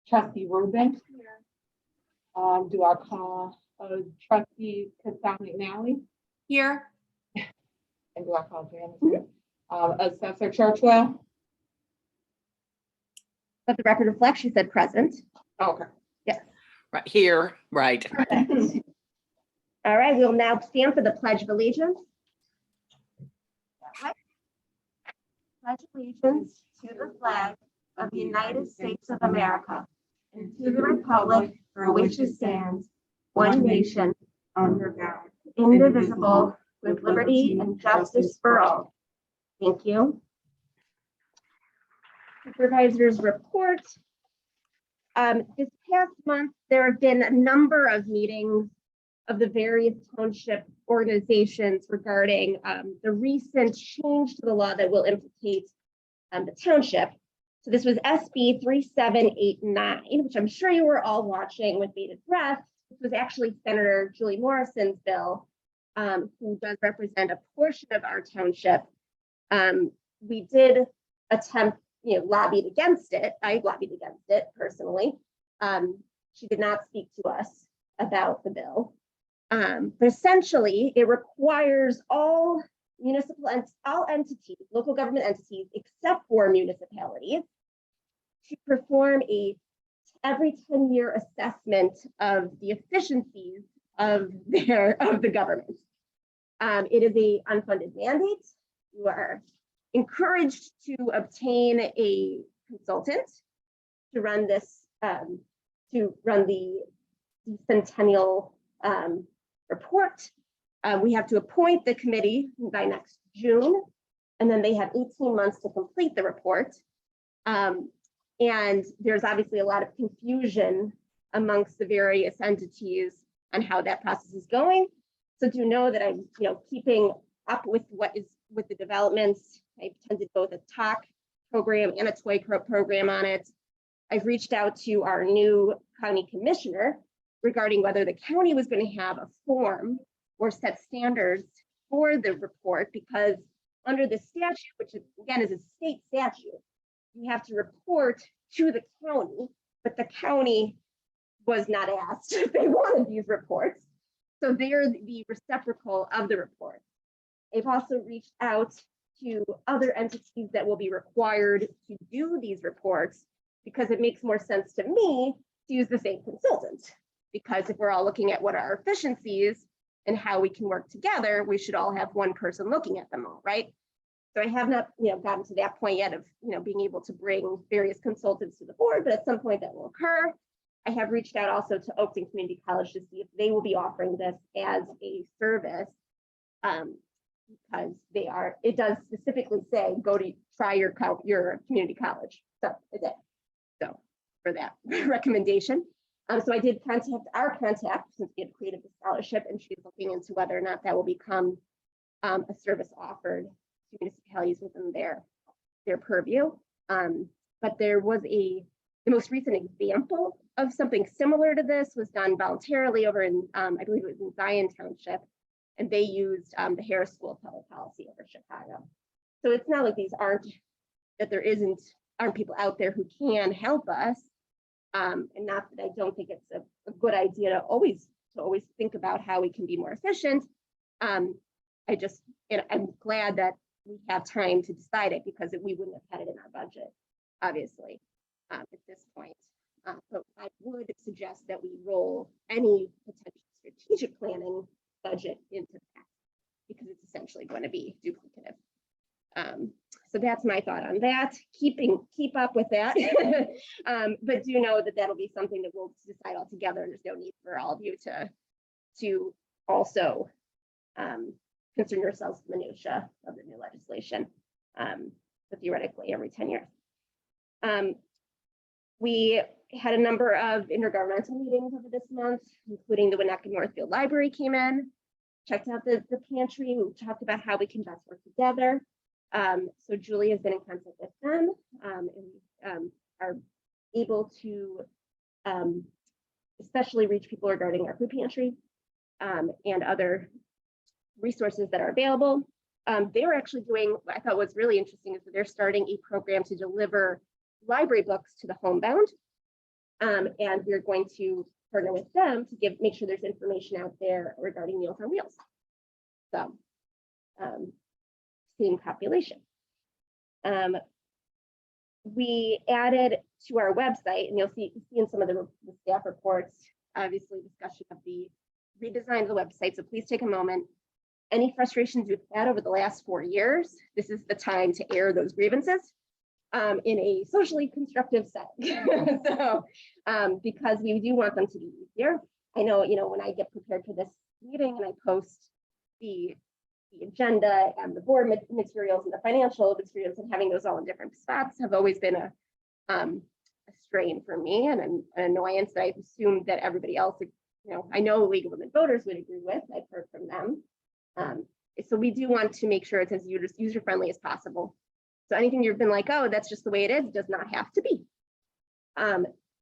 Trustee Rubin. Do I call Trustee Cassell McNally? Here. And do I call Janice? Assessor Churchwell? Let the record reflect, she said present. Okay. Yes. Right here, right. Perfect. All right, we'll now stand for the Pledge of Allegiance. Pledge allegiance to the flag of the United States of America and to the republic for which it stands, one nation, under God, indivisible, with liberty and justice for all. Thank you. Supervisor's report. This past month, there have been a number of meetings of the various township organizations regarding the recent change to the law that will implicate the township. So this was SB 3789, which I'm sure you were all watching with bated breath. This was actually Senator Julie Morrison's bill, who does represent a portion of our township. We did attempt, lobbied against it. I lobbied against it personally. She did not speak to us about the bill. But essentially, it requires all entities, local government entities, except for municipalities, to perform every 10-year assessment of the efficiencies of the government. It is an unfunded mandate. You are encouraged to obtain a consultant to run this, to run the centennial report. We have to appoint the committee by next June, and then they have 18 months to complete the report. And there's obviously a lot of confusion amongst the various entities on how that process is going. So do know that I'm, keeping up with with the developments. I've attended both a talk program and a toy program on it. I've reached out to our new county commissioner regarding whether the county was going to have a form or set standards for the report, because under the statute, which again is a state statute, you have to report to the county, but the county was not asked if they wanted these reports. So they're the reciprocal of the report. They've also reached out to other entities that will be required to do these reports, because it makes more sense to me to use the same consultant. Because if we're all looking at what are our efficiencies and how we can work together, we should all have one person looking at them all, right? So I have not, gotten to that point yet of, being able to bring various consultants to the board, but at some point that will occur. I have reached out also to Oakton Community College to see if they will be offering this as a service, because it does specifically say, go to try your community college. So it did. So for that recommendation. So I did contact our contact, since we had created the scholarship, and she's looking into whether or not that will become a service offered to municipalities within their purview. But there was the most recent example of something similar to this was done voluntarily over in, I believe it was in Zion Township, and they used the Harris School of Public Policy over Chicago. So it's not like these aren't people out there who can help us. And not that I don't think it's a good idea to always think about how we can be more efficient. I'm glad that we have time to decide it, because we wouldn't have had it in our budget, obviously, at this point. So I would suggest that we roll any potential strategic planning budget into that, because it's essentially going to be duplicative. So that's my thought on that. Keep up with that, but do know that that'll be something that we'll decide all together. And there's no need for all of you to also concern yourselves with minutia of the new legislation, but theoretically every 10 years. We had a number of intergovernmental meetings over this month, including the Winnetka Northfield Library came in, checked out the pantry. We talked about how we can best work together. So Julie has been in contact with them, and we are able to especially reach people regarding our food pantry and other resources that are available. They're actually doing, what I thought was really interesting, is that they're starting a program to deliver library books to the homebound. And we're going to partner with them to make sure there's information out there regarding Meals on Wheels. So same population. We added to our website, and you'll see in some of the staff reports, obviously discussion of the redesign of the website. So please take a moment. Any frustrations you've had over the last 4 years, this is the time to air those grievances in a socially constructive setting. So because we do want them to be easier. I know, when I get prepared for this meeting and I post the agenda and the board materials and the financial materials, and having those all in different spots have always been a strain for me and an annoyance that I assumed that everybody else, I know League of Women Voters would agree with. I've heard from them. So we do want to make sure it's as user-friendly as possible. So anything you've been like, oh, that's just the way it is, does not have to be.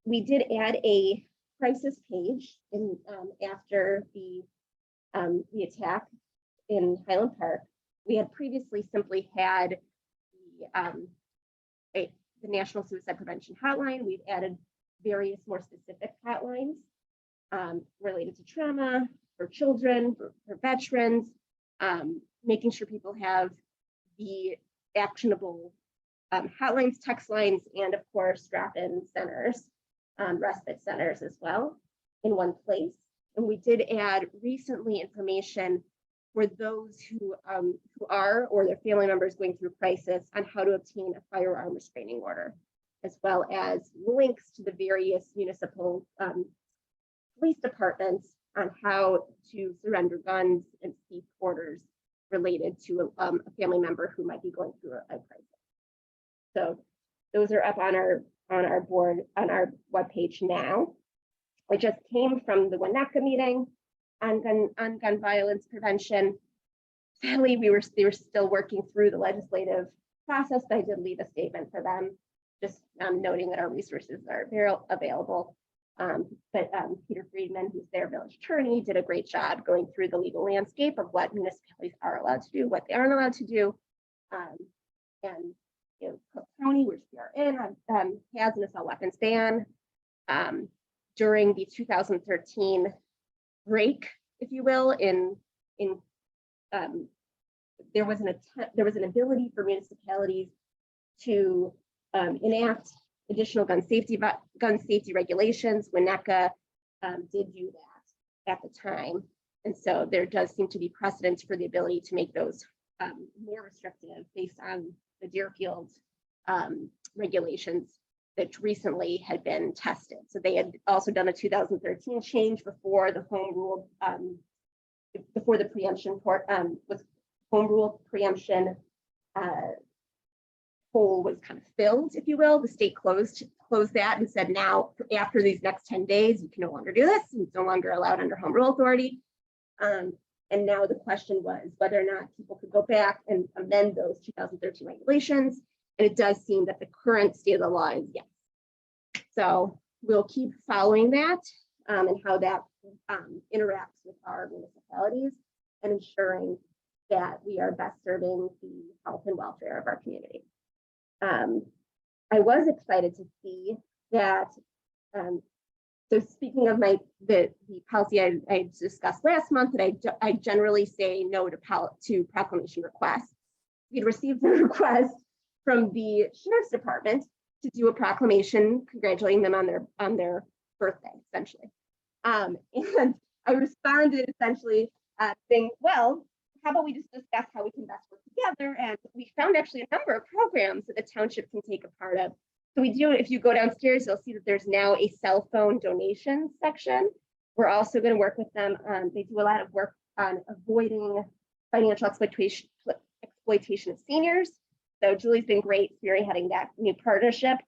We did add a crisis page after the attack in Highland Park. We had previously simply had the National Suicide Prevention Hotline. We've added various more specific hotlines related to trauma, for children, for veterans, making sure people have the actionable hotlines, text lines, and of course, drop-in centers, respite centers as well in one place. And we did add recently information for those who are or their family members going through crisis on how to obtain a firearm restraining order, as well as links to the various municipal police departments on how to surrender guns and seek orders related to a family member who might be going through a crisis. So those are up on our board, on our webpage now. I just came from the Winnetka meeting on gun violence prevention. Sadly, they were still working through the legislative process, but I did leave a statement for them, just noting that our resources are available. But Peter Friedman, who's their village attorney, did a great job going through the legal landscape of what municipalities are allowed to do, what they aren't allowed to do. And Cook County, which we are in, has an assault weapons ban. During the 2013 break, if you will, there was an ability for municipalities to enact additional gun safety regulations. Winnetka did do that at the time, and so there does seem to be precedence for the ability to make those more restrictive based on the Deerfield regulations that recently had been tested. So they had also done a 2013 change before the home rule, before the preemption with home rule preemption hole was kind of filled, if you will. The state closed that and said, now after these next 10 days, you can no longer do this. It's no longer allowed under home rule authority. And now the question was whether or not people could go back and amend those 2013 regulations. And it does seem that the current state of the law is yes. So we'll keep following that and how that interacts with our municipalities and ensuring that we are best serving the health and welfare of our community. I was excited to see that. So speaking of the policy I discussed last month, that I generally say no to proclamation requests. We'd received a request from the Sheriff's Department to do a proclamation congratulating them on their birthday, essentially. And I responded essentially saying, well, how about we just discuss how we can best work together? And we found actually a number of programs that the township can take a part of. So we do, if you go downstairs, you'll see that there's now a cell phone donation section. We're also going to work with them. They do a lot of work on avoiding financial exploitation of seniors. So Julie's been great spearheading that new partnership.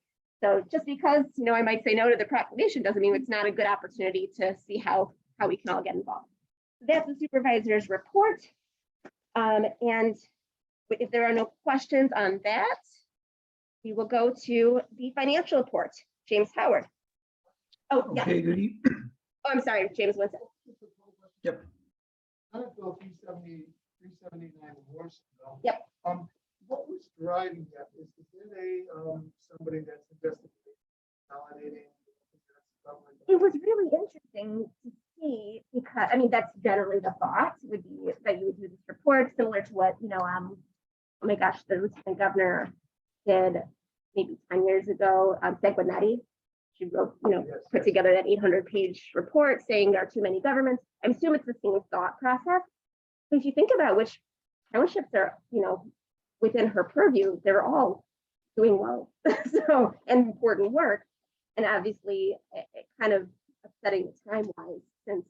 So just because, I might say no to the proclamation doesn't mean it's not a good opportunity to see how we can all get involved. So that's the supervisor's report. And if there are no questions on that, we will go to the financial report. James Howard. Oh, yeah. Okay, good evening. Oh, I'm sorry, James Winston. Yep. Senate Bill 379 abortion bill. Yep. What was driving that? Is it somebody that's investigating, validating it was really interesting to see because, I mean, that's generally the thought would be that you would do this report similar to what, oh my gosh, the lieutenant governor did maybe 10 years ago, Sanguinetti. She wrote, put together that 800-page report saying there are too many governments. I assume it's the same thought process. But if you think about which townships are, within her purview, they're all doing well. So, and important work. And obviously, it kind of upsetting the time-wise, since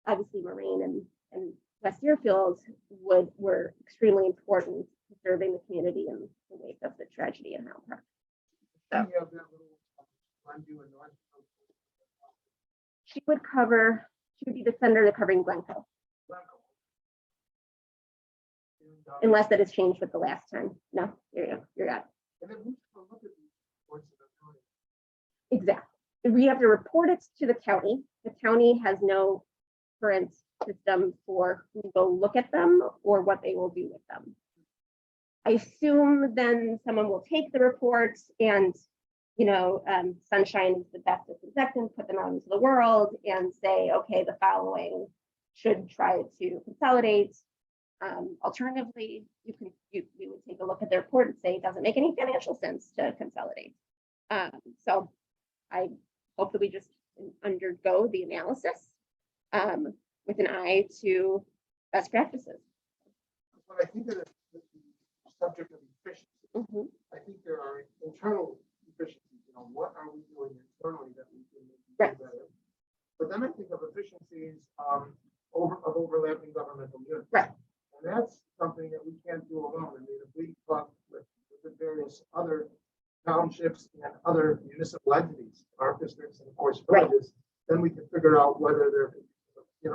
obviously Moraine and West Deerfield were extremely important to serving the community in the wake of the tragedy in Howe Park. So she would be the senator covering Glencoe, unless that has changed with the last time. No, there you go. You're at exactly. We have to report it to the county. The county has no current system for who will look at them or what they will do with them. I assume then someone will take the reports and, Sunshine is the best disinfectant, put them out into the world and say, okay, the should try to consolidate. Alternatively, we would take a look at their report and say it doesn't make any financial sense to consolidate. So I hope that we just undergo the analysis with an eye to best practices. But I think that the subject of efficiency, I think there are internal efficiencies. What are we doing internally that we can make better? But then I think of efficiencies of overlapping governmental units. Right. And that's something that we can't do alone. I mean, if we talk with the various other townships and other municipal entities, our districts and of course villages, then we can figure out whether they're,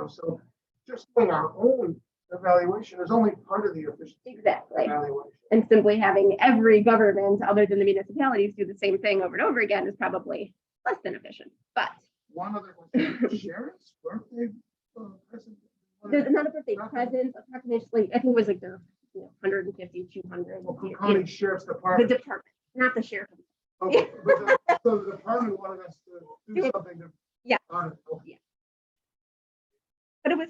so just doing our own evaluation is only part of the efficiency. Exactly. Evaluation. And simply having every government other than the municipalities do the same thing over and over again is probably less than efficient. But one other question, sheriff's birthday present. there's not a birthday present, approximately, I think it was like the 150, 200. Well, county sheriff's department. The department, not the sheriff. Okay, so the department wanted us to do something to. Yeah. Okay. But it was,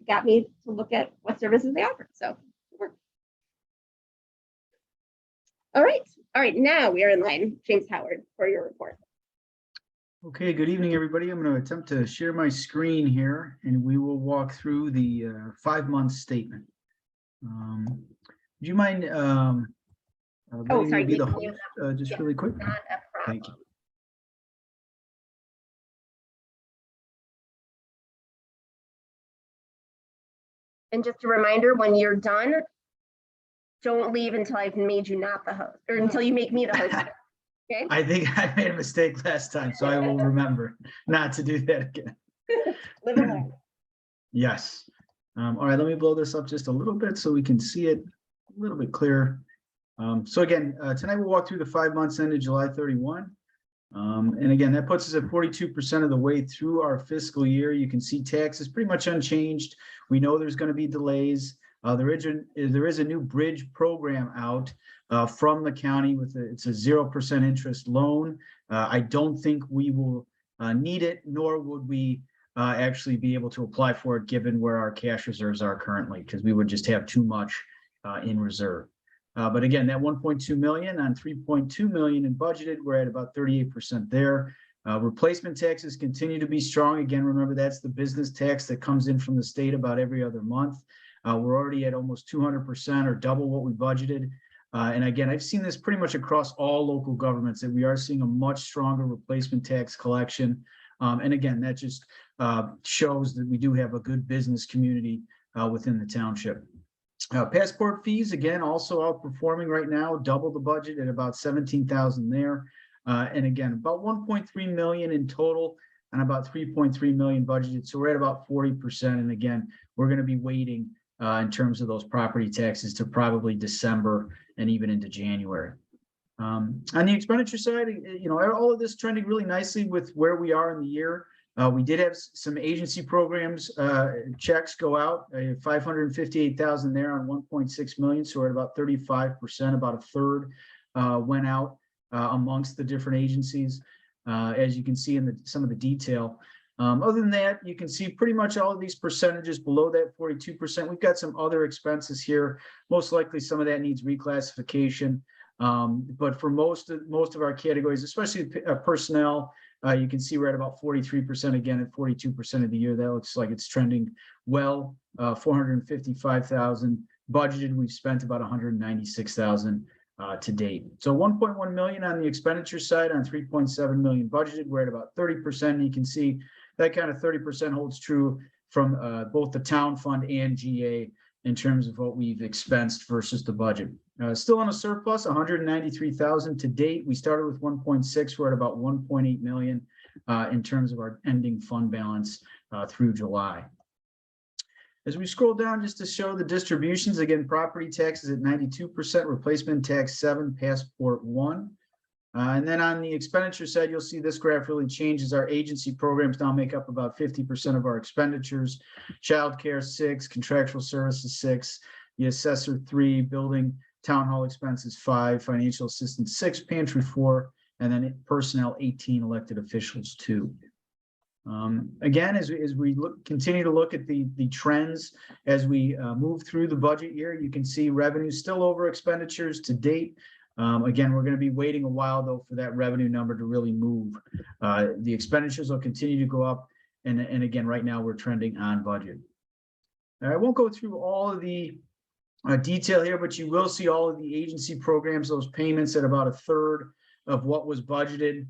got me to look at what services they offer. So it worked. All right. Now we are in line, James Howard, for your report. Okay, good evening, everybody. I'm going to attempt to share my screen here, and we will walk through the 5-month statement. Would you mind letting me be the host just really quick? Not a problem. Thank you. And just a reminder, when you're done, don't leave until I've made you not the host, or until you make me the host. Okay. I think I made a mistake last time, so I will remember not to do that again. Live and learn. Yes. All right, let me blow this up just a little bit so we can see it a little bit clearer. So again, tonight we'll walk through the 5 months ended July 31. And again, that puts us at 42% of the way through our fiscal year. You can see taxes pretty much unchanged. We know there's going to be delays. There is a new bridge program out from the county it's a 0% interest loan. I don't think we will need it, nor would we actually be able to apply for it given where our cash reserves are currently, because we would just have too much in reserve. But again, that 1.2 million on 3.2 million in budgeted, we're at about 38% there. Replacement taxes continue to be strong. Again, remember that's the business tax that comes in from the state about every other month. We're already at almost 200% or double what we budgeted. And again, I've seen this pretty much across all local governments that we are seeing a much stronger replacement tax collection. And again, that just shows that we do have a good business community within the township. Passport fees, again, also outperforming right now, double the budget at about 17,000 there. And again, about 1.3 million in total and about 3.3 million budgeted. So we're at about 40%. And again, we're going to be waiting in terms of those property taxes to probably December and even into January. On the expenditure side, all of this trending really nicely with where we are in the year. We did have some agency programs checks go out, 558,000 there on 1.6 million. So we're at about 35%, about a third went out amongst the different agencies. as you can see in some of the detail. Other than that, you can see pretty much all of these percentages below that 42%. We've got some other expenses here. Most likely some of that needs reclassification. But for most of our categories, especially personnel, you can see we're at about 43% again at 42% of the year. That looks like it's trending well. 455,000 budgeted. We've spent about 196,000 to date. So 1.1 million on the expenditure side on 3.7 million budgeted. We're at about 30%. You can see that kind of 30% holds true from both the town fund and GA in terms of what we've expensed versus the budget. Still on a surplus, 193,000 to date. We started with 1.6. We're at about 1.8 million in terms of our ending fund balance through July. As we scroll down just to show the distributions, again, property taxes at 92%, replacement tax 7, passport 1. And then on the expenditure side, you'll see this graph really changes. Our agency programs now make up about 50% of our expenditures. Childcare 6, contractual services 6, the assessor 3, building town hall expenses 5, financial assistance 6, pantry 4, and then personnel 18, elected officials 2. Again, as we continue to look at the trends as we move through the budget year, you can see revenue still over expenditures to date. Again, we're going to be waiting a while, though, for that revenue number to really move. The expenditures will continue to go up. And again, right now we're trending on budget. I won't go through all of the detail here, but you will see all of the agency programs, those payments at about a third of what was budgeted,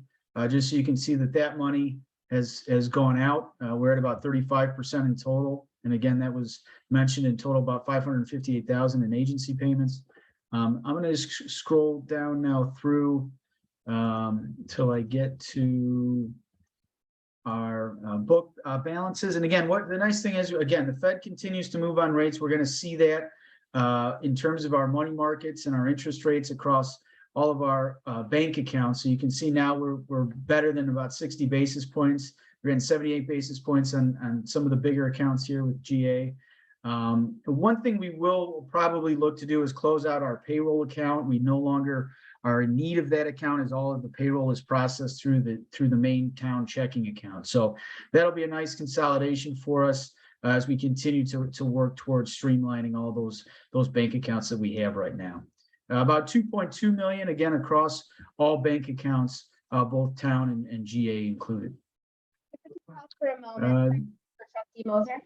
just so you can see that that money has gone out. We're at about 35% in total. And again, that was mentioned in total about 558,000 in agency payments. I'm going to scroll down now through till I get to our book balances. And again, what the nice thing is, again, the Fed continues to move on rates. We're going to see that in terms of our money markets and our interest rates across all of our bank accounts. So you can see now we're better than about 60 basis points. We're getting 78 basis points on some of the bigger accounts here with GA. One thing we will probably look to do is close out our payroll account. We no longer are in need of that account as all of the payroll is processed through the main town checking account. So that'll be a nice consolidation for us as we continue to work towards streamlining all those bank accounts that we have right now. About 2.2 million, again, across all bank accounts, both town and GA included. For a moment, for Trustee Moser.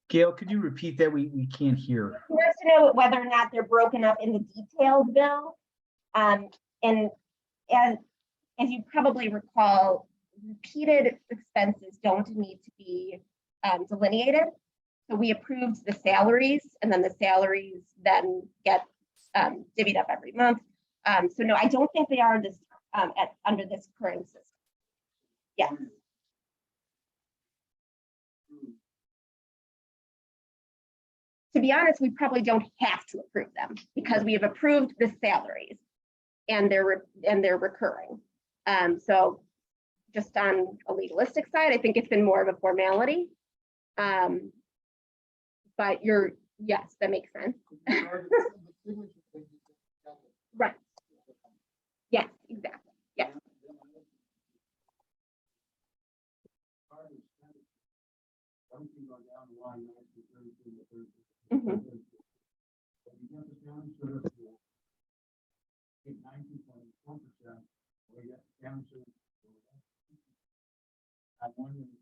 Gail, could you repeat that? We can't hear. He wants to know whether or not they're broken up in the detailed bill. And as you probably recall, repeated expenses don't need to be delineated. So we approved the salaries, and then the salaries then get divvied up every month. So no, I don't think they are this under this current system. Yes. To be honest, we probably don't have to approve them because we have approved the salaries and they're recurring. So just on a legalistic side, I think it's been more of a formality. But yes, that makes sense. Right. Yes, exactly. Yes. Mm-hmm.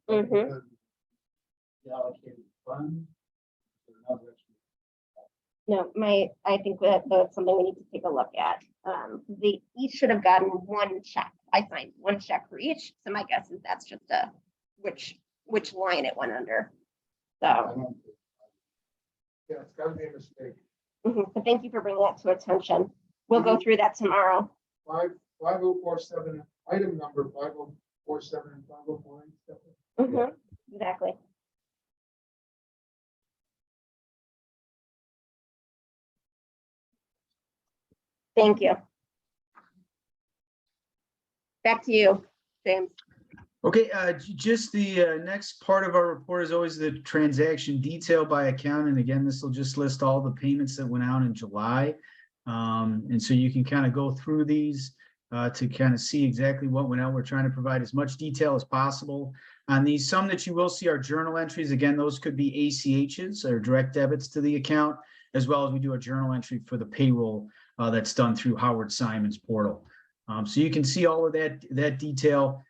Mm-hmm. No, I think that's something we need to take a look at. They each should have gotten one check. I signed one check for each. So my guess is that's just which line it went under. So. Yeah, it's gotta be a mistake. But thank you for bringing that to attention. We'll go through that tomorrow. 5047, item number 5047 and 509. Exactly. Thank you. Back to you, James. Okay, just the next part of our report is always the transaction detail by account. And again, this will just list all the payments that went out in July. And so you can kind of go through these to kind of see exactly what went out. We're trying to provide as much detail as possible on these. Some that you will see are journal entries. Again, those could be ACHs or direct debits to the account, as well as we do a journal entry for the payroll that's done through Howard Simon's portal. So you can see all of that detail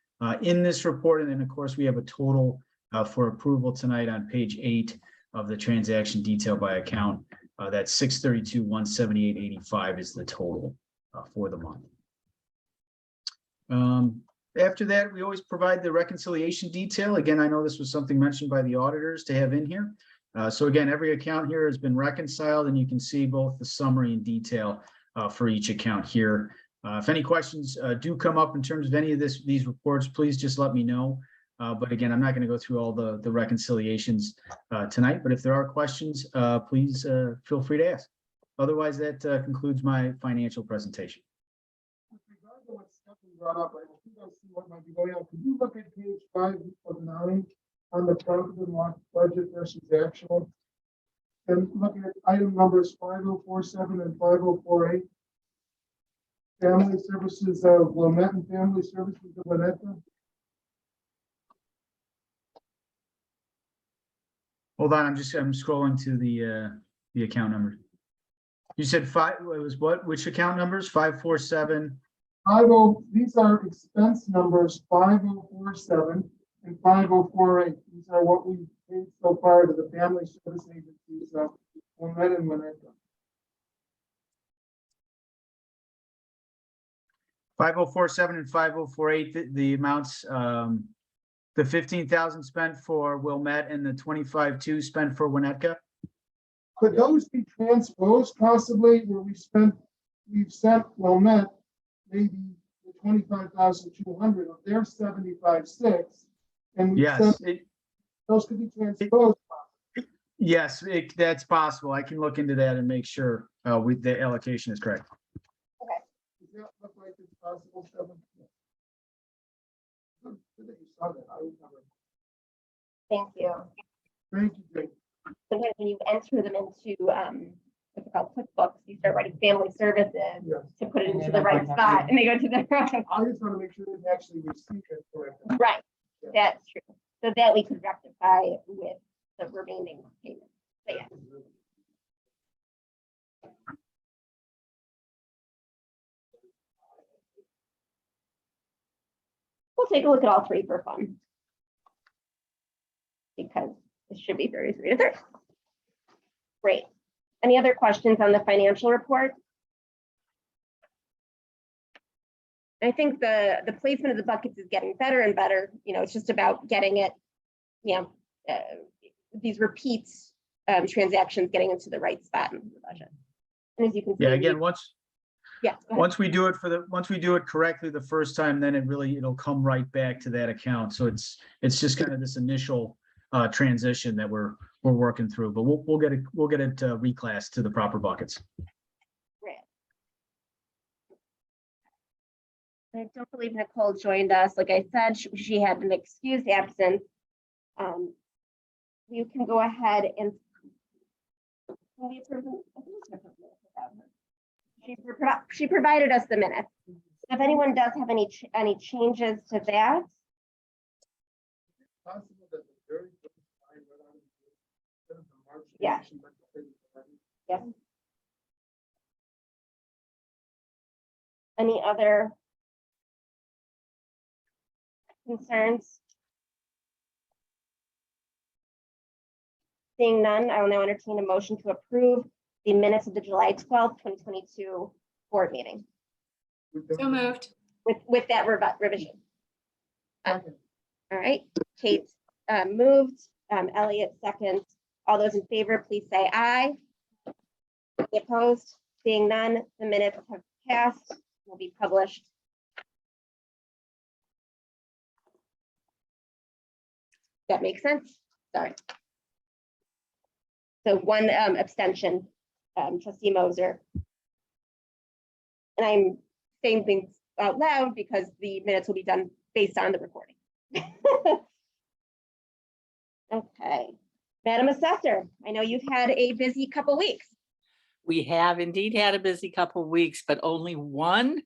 in this report. And then, of course, we have a total for approval tonight on page 8 of the transaction detail by account. That's 632,178.85 is the total for the month. After that, we always provide the reconciliation detail. Again, I know this was something mentioned by the auditors to have in here. So again, every account here has been reconciled, and you can see both the summary and detail for each account here. If any questions do come up in terms of any of these reports, please just let me know. But again, I'm not going to go through all the reconciliations tonight, but if there are questions, please feel free to ask. Otherwise, that concludes my financial presentation. With regard to what Stephanie brought up, I think I see what might be going on. Could you look at page 5 of 9 on the profit and loss budget versus actual? And looking at item numbers 5047 and 5048. Family Services of Wilmette and Family Services of Winnetka. Hold on, I'm scrolling to the account number. You said it was what? Which account numbers? 547. These are expense numbers 5047 and 5048. These are what we paid so far to the family service agencies of Wilmette and Winnetka. 5047 and 5048, the amounts, the 15,000 spent for Wilmette and the 25,200 spent for Winnetka. Could those be transposed possibly where we've sent Wilmette maybe the 25,200 of their 75,600, and we Yes, sent those could be transposed. yes, that's possible. I can look into that and make sure the allocation is correct. Does that look like it's possible, Stephanie? Good that you saw that. I would never. Thank you. Thank you, Jake. Sometimes when you enter them into what's it called, QuickBooks, you start writing family services Yes. to put it into the right spot, and they go to the wrong. I just want to make sure they actually receive it correctly. Right, that's true. So that we could rectify with the remaining payments. But yeah, we'll take a look at all three for fun. Because it should be 33 to 30. Great. Any other questions on the financial report? I think the placement of the buckets is getting better and better. You know, it's just about getting it, you know, these repeats transactions getting into the right spot in the budget. And as you can see, Yeah, again, once we do it once we do it correctly the first time, then it'll come right back to that account. So it's just kind of this initial transition that we're working through, but we'll get it reclassed to the proper buckets. Great. I don't believe Nicole joined us. Like I said, she had an excused absence. You can go ahead and she provided us the minutes. If anyone does have any changes to that, Possible that the very first line right on the March Yeah. election, but the thing is already- yes. Any other concerns? Seeing none, I will now entertain a motion to approve the minutes of the July 12th, 2022 board meeting So moved. with that revision. All right, Kate moved, Elliot second. All those in favor, please say aye. Any opposed? Seeing none, the minutes have passed, will be published. That makes sense? Sorry. So one abstention, trustee Moser. And I'm saying things out loud because the minutes will be done based on the recording. Okay, Madam Assessor, I know you've had a busy couple weeks. We have indeed had a busy couple of weeks, but only one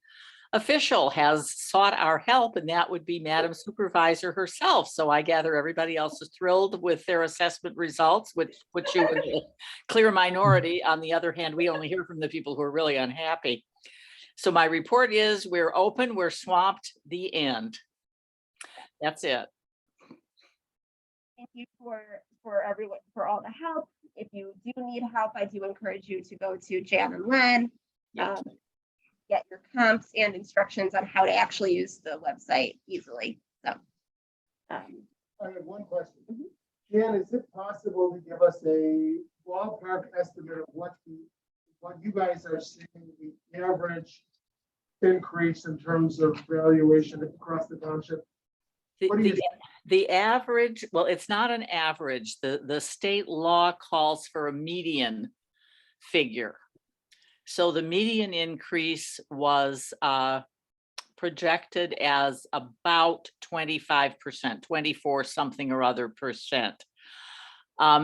official has sought our help, and that would be Madam Supervisor herself. So I gather everybody else is thrilled with their assessment results, which puts you in a clear minority. On the other hand, we only hear from the people who are really unhappy. So my report is we're open, we're swamped, the end. That's it. Thank you for everyone, for all the help. If you do need help, I do encourage you to go to Jan and Len. Yeah. Get your comps and instructions on how to actually use the website easily. So. I have one question. Mhm. Jan, is it possible to give us a ballpark estimate of what you guys are seeing, the average increase in terms of valuation across the township? What do you- The average, well, it's not an average. The state law calls for a median figure. So the median increase was projected as about 25%, 24 something or other percent,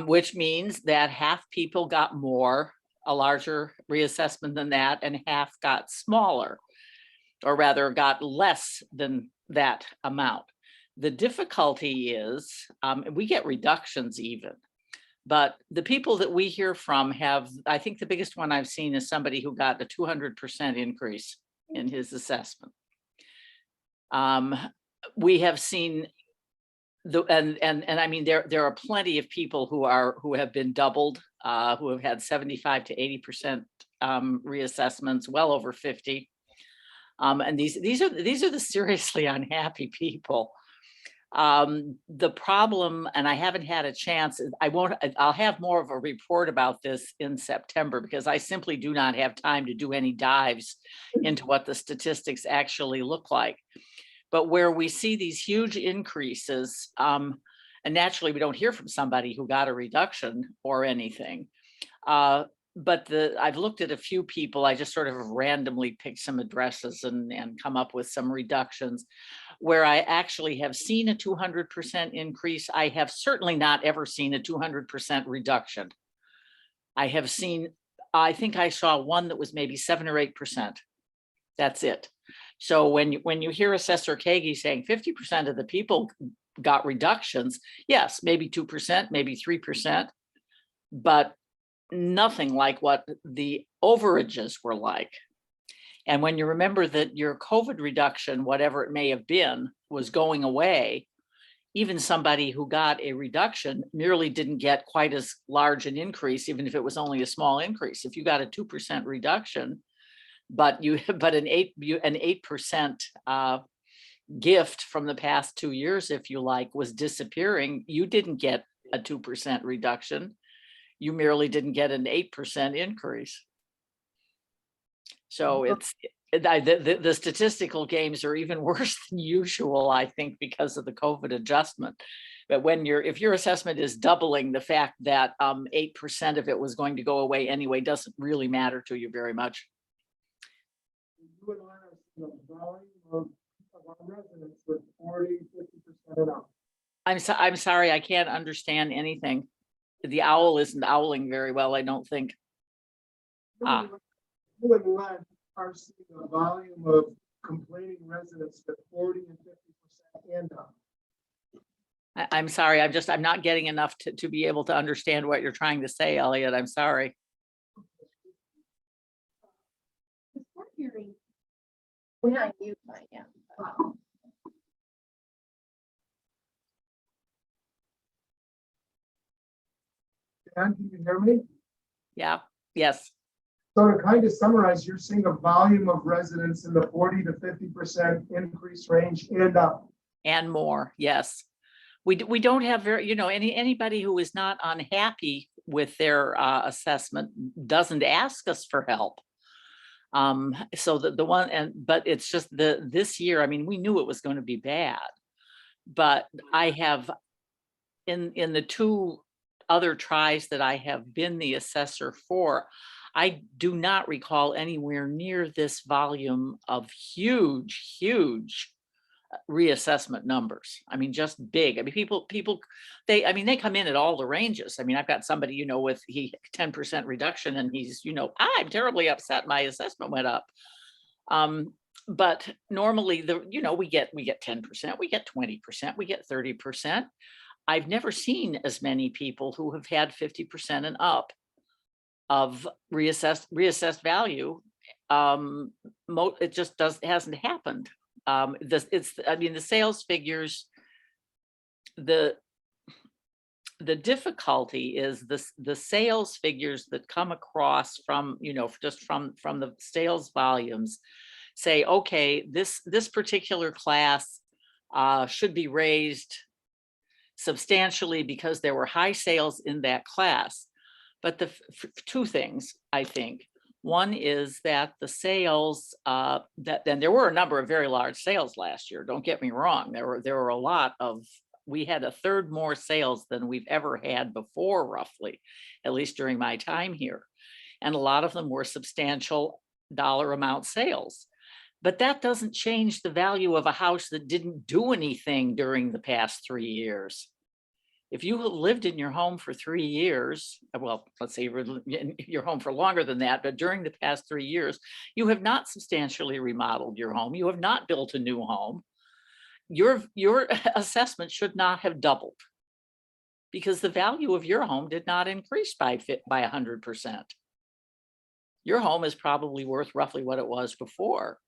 which means that half people got more, a larger reassessment than that, and half got smaller, or rather got less than that amount. The difficulty is we get reductions even, but the people that we hear from have, I think the biggest one I've seen is somebody who got a 200% increase in his assessment. We have seen and I mean, there are plenty of people who have been doubled, who have had 75 to 80% reassessments, well over 50. And these are the seriously unhappy people. The problem, and I haven't had a chance, I'll have more of a report about this in September, because I simply do not have time to do any dives into what the statistics actually look like. But where we see these huge increases, and naturally we don't hear from somebody who got a reduction or anything. But I've looked at a few people, I just sort of randomly picked some addresses and come up with some reductions. Where I actually have seen a 200% increase, I have certainly not ever seen a 200% reduction. I have seen, I think I saw one that was maybe 7 or 8%. That's it. So when you hear Assessor Kagi saying 50% of the people got reductions, yes, maybe 2%, maybe 3%, but nothing like what the overages were like. And when you remember that your COVID reduction, whatever it may have been, was going away, even somebody who got a reduction nearly didn't get quite as large an increase, even if it was only a small increase. If you got a 2% reduction, but an 8% gift from the past 2 years, if you like, was disappearing, you didn't get a 2% reduction. You merely didn't get an 8% increase. So it's the statistical games are even worse than usual, I think, because of the COVID adjustment. But if your assessment is doubling, the fact that 8% of it was going to go away anyway doesn't really matter to you very much. You and I are seeing a volume of our residents with 40, 50% and up. I'm sorry, I can't understand anything. The owl isn't owling very well, I don't think. You and Len are seeing a volume of complaining residents with 40 and 50% and up. I'm sorry, I'm not getting enough to be able to understand what you're trying to say, Elliot. I'm sorry. We're on mute right now. Dan, can you hear me? Yeah, yes. So to kind of summarize, you're seeing a volume of residents in the 40 to 50% increase range and up. And more, yes. We don't have anybody who is not unhappy with their assessment doesn't ask us for help. So but it's just this year, I mean, we knew it was going to be bad, but I have in the 2 other tries that I have been the assessor for, I do not recall anywhere near this volume of huge, huge reassessment numbers. I mean, just big. I mean, people, they come in at all the ranges. I mean, I've got somebody, you know, with 10% reduction and he's, you know, I'm terribly upset. My assessment went up. But normally we get 10%, we get 20%, we get 30%. I've never seen as many people who have had 50% and up of reassessed value. It just hasn't happened. The sales figures, the difficulty is the sales figures that come across from, you know, just from the sales volumes say, okay, this particular class should be raised substantially because there were high sales in that class. But the two things, I think, one is that the sales, then there were a number of very large sales last year. Don't get me wrong. There were a lot of, we had a third more sales than we've ever had before, roughly, at least during my time here. And a lot of them were substantial dollar amount sales. But that doesn't change the value of a house that didn't do anything during the past 3 years. If you have lived in your home for 3 years, well, let's say you were in your home for longer than that, but during the past 3 years, you have not substantially remodeled your home. You have not built a new home. Your assessment should not have doubled because the value of your home did not increase by 100%. Your home is probably worth roughly what it was before.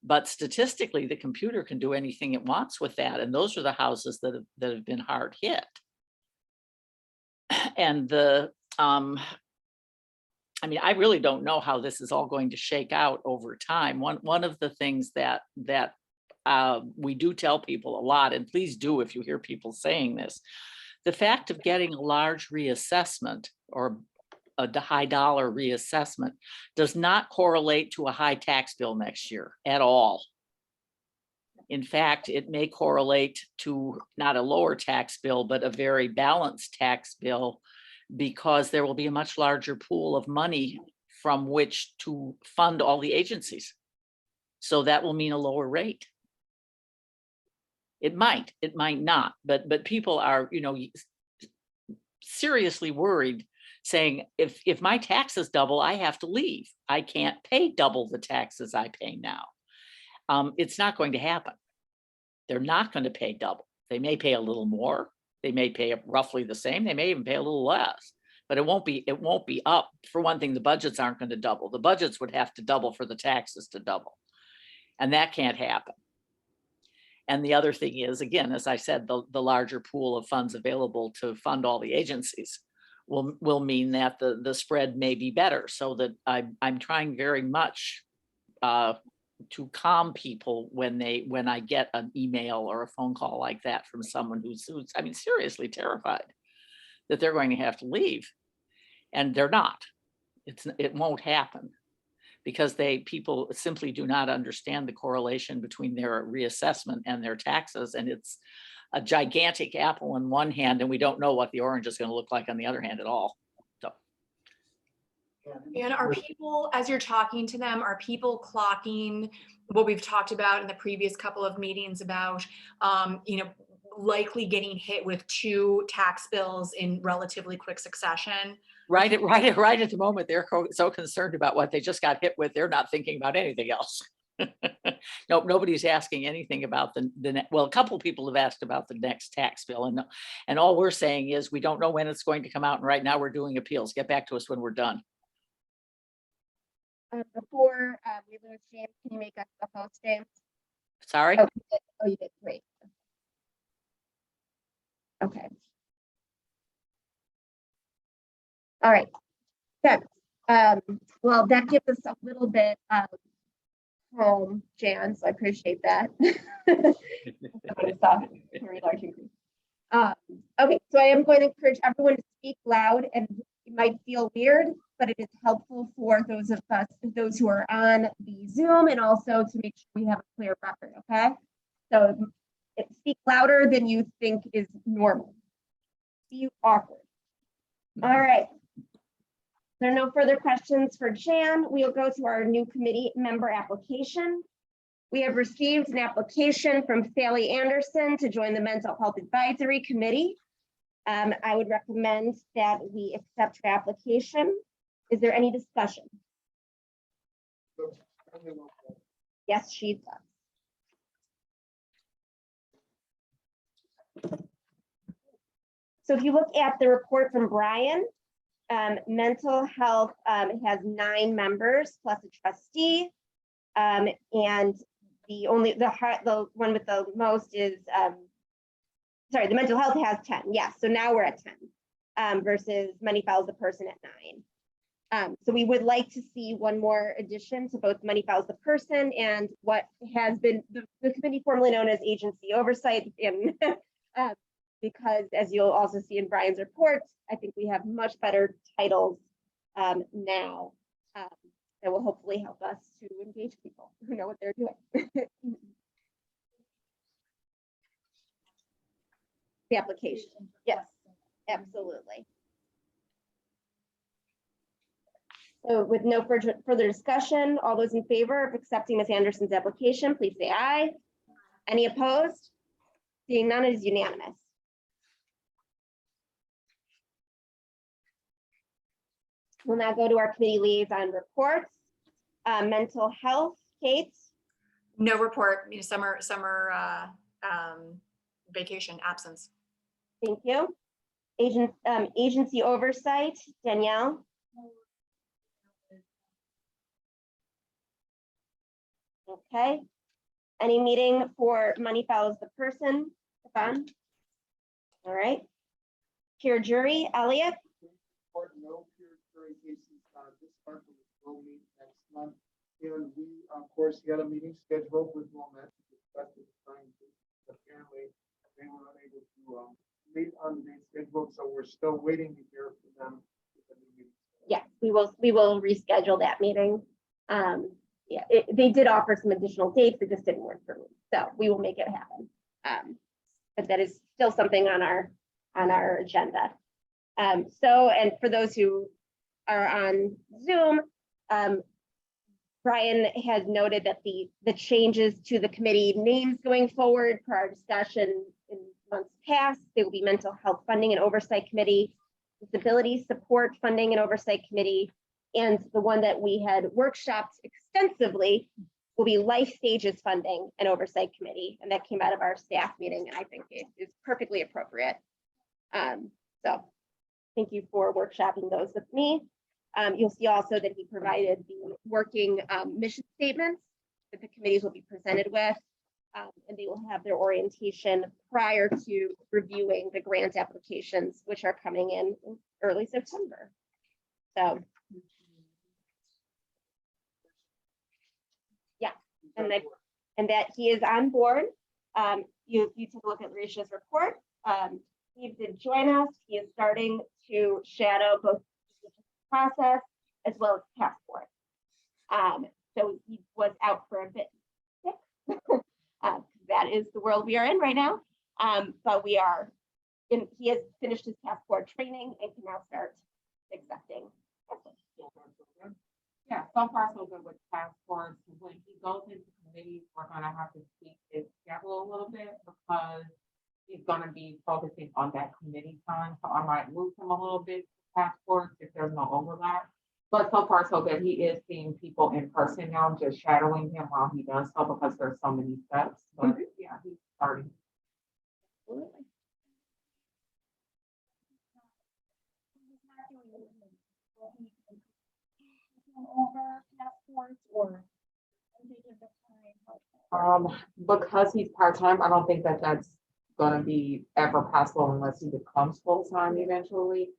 But statistically, the computer can do anything it wants with that. And those are the houses that have been hard hit. And I mean, I really don't know how this is all going to shake out over time. One of the things that we do tell people a lot, and please do if you hear people saying this, the fact of getting a large reassessment or a high dollar reassessment does not correlate to a high tax bill next year at all. In fact, it may correlate to not a lower tax bill, but a very balanced tax bill, because there will be a much larger pool of money from which to fund all the agencies. So that will mean a lower rate. It might not, but people are, you know, seriously worried, saying, if my taxes double, I have to leave. I can't pay double the taxes I pay now. It's not going to happen. They're not going to pay double. They may pay a little more. They may pay roughly the same. They may even pay a little less, but it won't be up. For one thing, the budgets aren't going to double. The budgets would have to double for the taxes to double. And that can't happen. And the other thing is, again, as I said, the larger pool of funds available to fund all the agencies will mean that the spread may be better. So that I'm trying very much to calm people when I get an email or a phone call like that from someone who's I mean, seriously terrified that they're going to have to leave, and they're not. It won't happen, because people simply do not understand the correlation between their reassessment and their taxes, and it's a gigantic apple in one hand, and we don't know what the orange is going to look like on the other hand at all. So. And are people, as you're talking to them, are people clocking what we've talked about in the previous couple of meetings about, you know, likely getting hit with 2 tax bills in relatively quick succession? Right at the moment, they're so concerned about what they just got hit with, they're not thinking about anything else. Nope, nobody's asking anything about well, a couple of people have asked about the next tax bill, and all we're saying is we don't know when it's going to come out, and right now we're doing appeals. Get back to us when we're done. Before we lose James, can you make us a post, James? Sorry? Oh, you did. Great. Okay. All right. Good. Well, that gives us a little bit of home, Jan, so I appreciate that. Very large increase. Okay, so I am going to encourage everyone to speak loud, and it might feel weird, but it is helpful for those of us, those who are on the Zoom, and also to make sure we have a clear record, okay? So speak louder than you think is normal. Be awkward. All right. There are no further questions for Jan. We'll go to our new committee member application. We have received an application from Sally Anderson to join the Mental Health Advisory Committee. I would recommend that we accept her application. Is there any discussion? Yes, she does. So if you look at the report from Brian, mental health has 9 members plus a trustee. And the one with the most is, sorry, the mental health has 10. Yes, so now we're at 10 versus Money Fowls the person at 9. So we would like to see one more addition to both Money Fowls the person and what has been the committee formerly known as agency oversight. And because as you'll also see in Brian's report, I think we have much better titles now that will hopefully help us to engage people who know what they're doing. The application, yes, absolutely. So with no further discussion, all those in favor of accepting Ms. Anderson's application, please say aye. Any opposed? Seeing none, it is unanimous. We'll now go to our committee liaison reports. Mental health, Kate? No report, summer vacation absence. Thank you. Agency oversight, Danielle? Okay. Any meeting for Money Follows the Person, Stefan? All right. Peer jury, Elliot? No peer jury cases this month, we'll meet next month. And we, of course, got a meeting scheduled with Wilmette to discuss the scientists. Apparently, they were unable to meet on the main schedule, so we're still waiting to hear from them. Yes, we will reschedule that meeting. Yeah, they did offer some additional dates, it just didn't work for me. So we will make it happen. But that is still something on our agenda. So, and for those who are on Zoom, Brian has noted that the changes to the committee names going forward per our discussion in months past, there will be Mental Health Funding and Oversight Committee, Disability Support Funding and Oversight Committee, and the one that we had workshopped extensively will be Life Stages Funding and Oversight Committee, and that came out of our staff meeting, and I think it is perfectly appropriate. So thank you for workshopping those with me. You'll see also that he provided the working mission statements that the committees will be presented with, and they will have their orientation prior to reviewing the grant applications, which are coming in early September. So, yeah, and that he is on board. You take a look at Risha's report. He did join us. He is starting to shadow both the process as well as passport. So he was out for a bit sick. That is the world we are in right now. But he has finished his passport training and can now start accepting. Yeah, so far so good with passports. When he goes into committees, we're gonna have to tweak his schedule a little bit because he's gonna be focusing on that committee time. So I might move him a little bit to passports if there's no overlap. But so far so good. He is seeing people in person now. I'm just shadowing him while he does so because there's so many steps. But yeah, he's starting. Absolutely. Because he's part-time, I don't think that that's gonna be ever possible unless he becomes full-time eventually.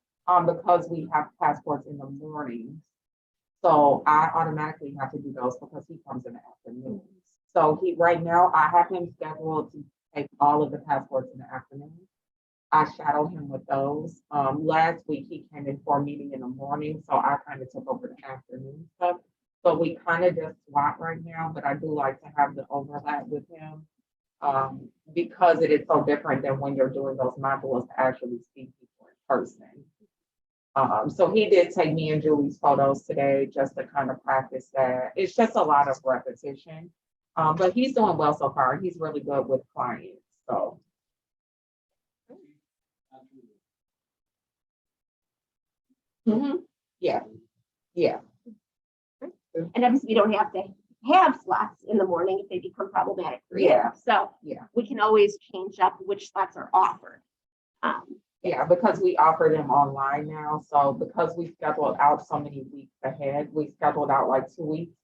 Because we have passports in the mornings. So I automatically have to do those because he comes in the afternoon. So right now I have him scheduled to take all of the passports in the afternoon. I shadow him with those. Last week he came in for a meeting in the morning, so I kind of took over the afternoon stuff. So we kind of just swap right now, but I do like to have the overlap with him. Because it is so different than when you're doing those modules to actually see people in person. So he did take me and Julie's photos today just to kind of practice that. It's just a lot of repetition. But he's doing well so far. He's really good with clients, so. Yeah, yeah. And obviously we don't have to have slots in the morning if they become problematic for you. Yeah. So Yeah. we can always change up which slots are offered. Yeah, because we offer them online now, so because we scheduled out so many weeks ahead, we scheduled out like 2 weeks.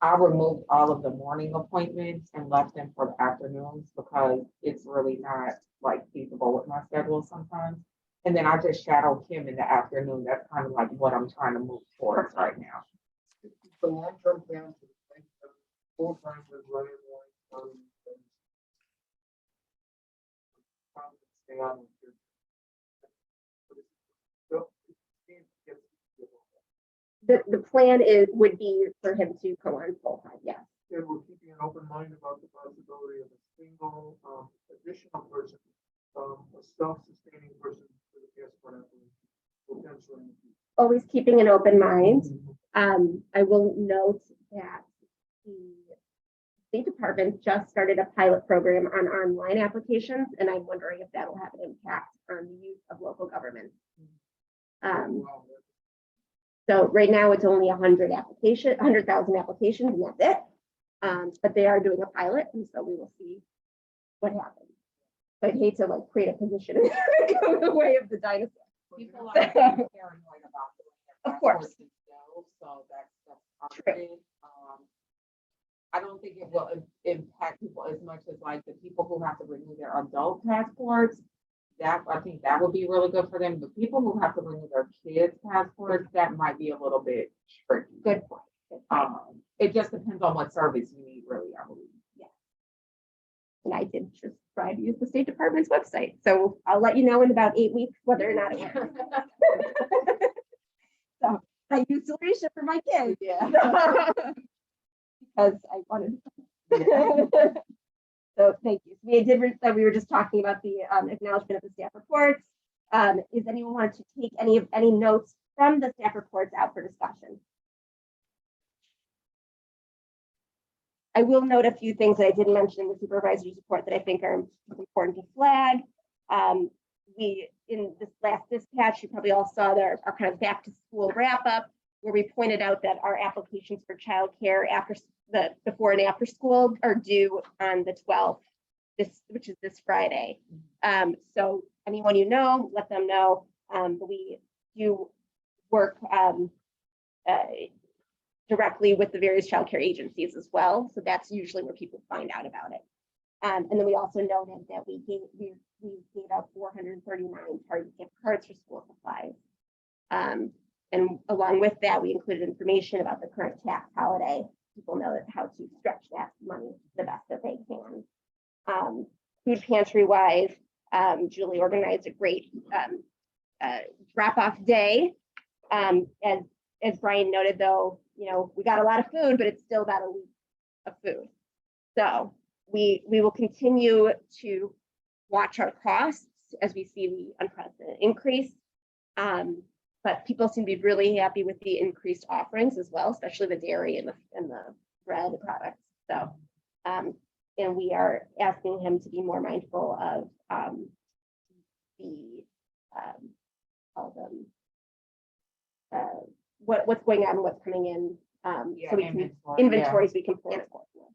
I removed all of the morning appointments and left them for the afternoons because it's really not like feasible with my schedule sometimes. And then I just shadow Kim in the afternoon. That's kind of like what I'm trying to move towards right now. The long-term plan to make them full-time with running one. Stay on with your. The plan would be for him to go on full time, yes. And we're keeping an open mind about the possibility of a single, additional person, a self-sustaining person for the passport application, potentially. Always keeping an open mind. I will note that the State Department just started a pilot program on online applications, and I'm wondering if that'll have an impact on the use of local government. Wow, So right now it's only 100,000 applications, and that's it. But they are doing a pilot, and so we will see what happens. I'd hate to like create a position and go the way of the dinosaur. People are paranoid about doing their Of course. passports themselves, so that's part of True. it. I don't think it will impact people as much as like the people who have to renew their adult passports. That, I think that would be really good for them. The people who have to renew their kids' passports, that might be a little bit tricky. Good point. Good point. It just depends on what service you need, really, I believe. And I did just try to use the State Department's website. So I'll let you know in about 8 weeks whether or not it works. So I used Alicia for my kids. Yeah. Because I wanted. So thank you. We were just talking about the acknowledgement of the staff reports. Is anyone want to take any notes from the staff reports out for discussion? I will note a few things that I didn't mention in the supervisor's report that I think are important to flag. We, in this last dispatch, you probably all saw our kind of back to school wrap up, where we pointed out that our applications for childcare after the before and after school are due on the 12th, which is this Friday. So anyone you know, let them know. We do work directly with the various childcare agencies as well. So that's usually where people find out about it. And then we also noted that we gave out 439 Target gift cards for school supplies. And along with that, we included information about the current tax holiday. People know how to stretch that money the best that they can. Food pantry wise, Julie organized a great drop-off day. As Brian noted, though, we got a lot of food, but it's still about a week of food. So we will continue to watch our costs as we see the unprecedented increase. But people seem to be really happy with the increased offerings as well, especially the dairy and the bread products. So, and we are asking him to be more mindful of what's going on, what's coming in, Yeah, so we can inventory, inventories we can plan accordingly.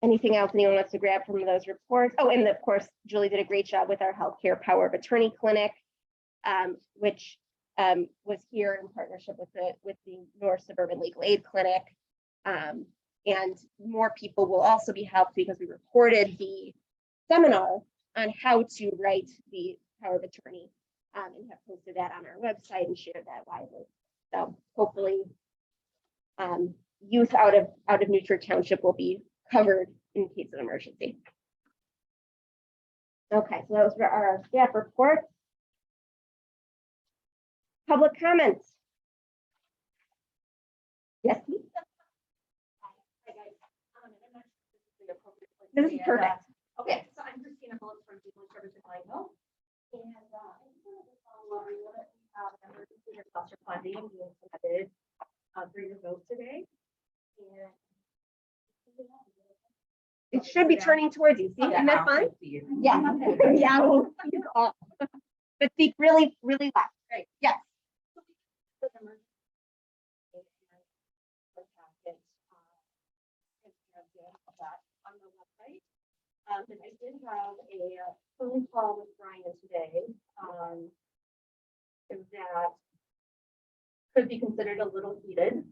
Anything else anyone wants to grab from those reports? Oh, and of course, Julie did a great job with our healthcare power of attorney clinic, which was here in partnership with the North Suburban Legal Aid Clinic. And more people will also be helped because we recorded the seminar on how to write the power of attorney, and have posted that on our website and shared that widely. So hopefully youth out of Newchurch Township will be covered in case of emergency. Okay, so those were our staff reports. Public comments. Yes, please. This is perfect. Okay, so I'm Christina Phillips from Jubilee Service in Glencoe. I just wanted to follow up, I know that we have emergency cluster funding being submitted for your vote today. And It should be turning towards you. See, isn't that fun? Yeah. Yeah. We'll see you all. But speak really, really loud. Right. Yes. the emergency and the packet, transparency of that on the website. And I did have a phone call with Brian today, that could be considered a little heated.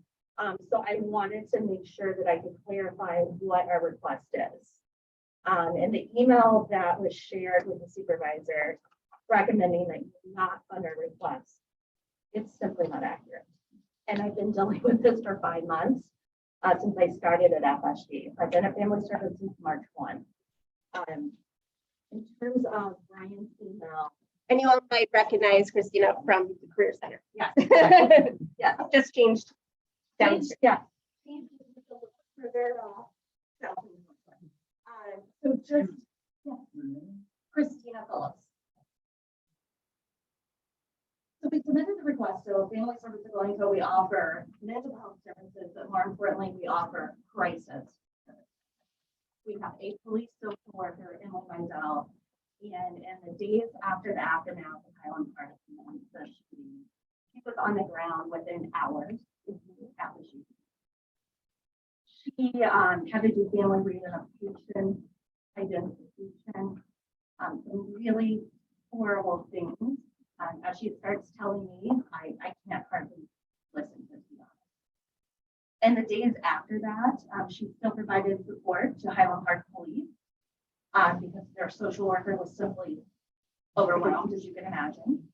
So I wanted to make sure that I could clarify what our request is. And the email that was shared with the supervisor recommending that you not fund our request, it's simply not accurate. And I've been dealing with this for 5 months since I started at FSG. I've been at Family Service since March 1. In terms of Brian's email, And you all might recognize Christina from the Career Center. yes, Yeah, just changed. Down. yeah. Further, so just Christina Phillips. So we submitted the request, so Family Service of Glencoe, we offer mental health services, but more importantly, we offer crisis. We have a police social worker in Mendel, and in the days after the aftermath of Highland Park, the shooting, she was on the ground within hours. At the shooting. She had to do family reunification, identification, some really horrible things. As she starts telling me, I can't hardly listen, to be honest. And the days after that, she still provided support to Highland Park Police because their social worker was simply overwhelmed, as you can imagine.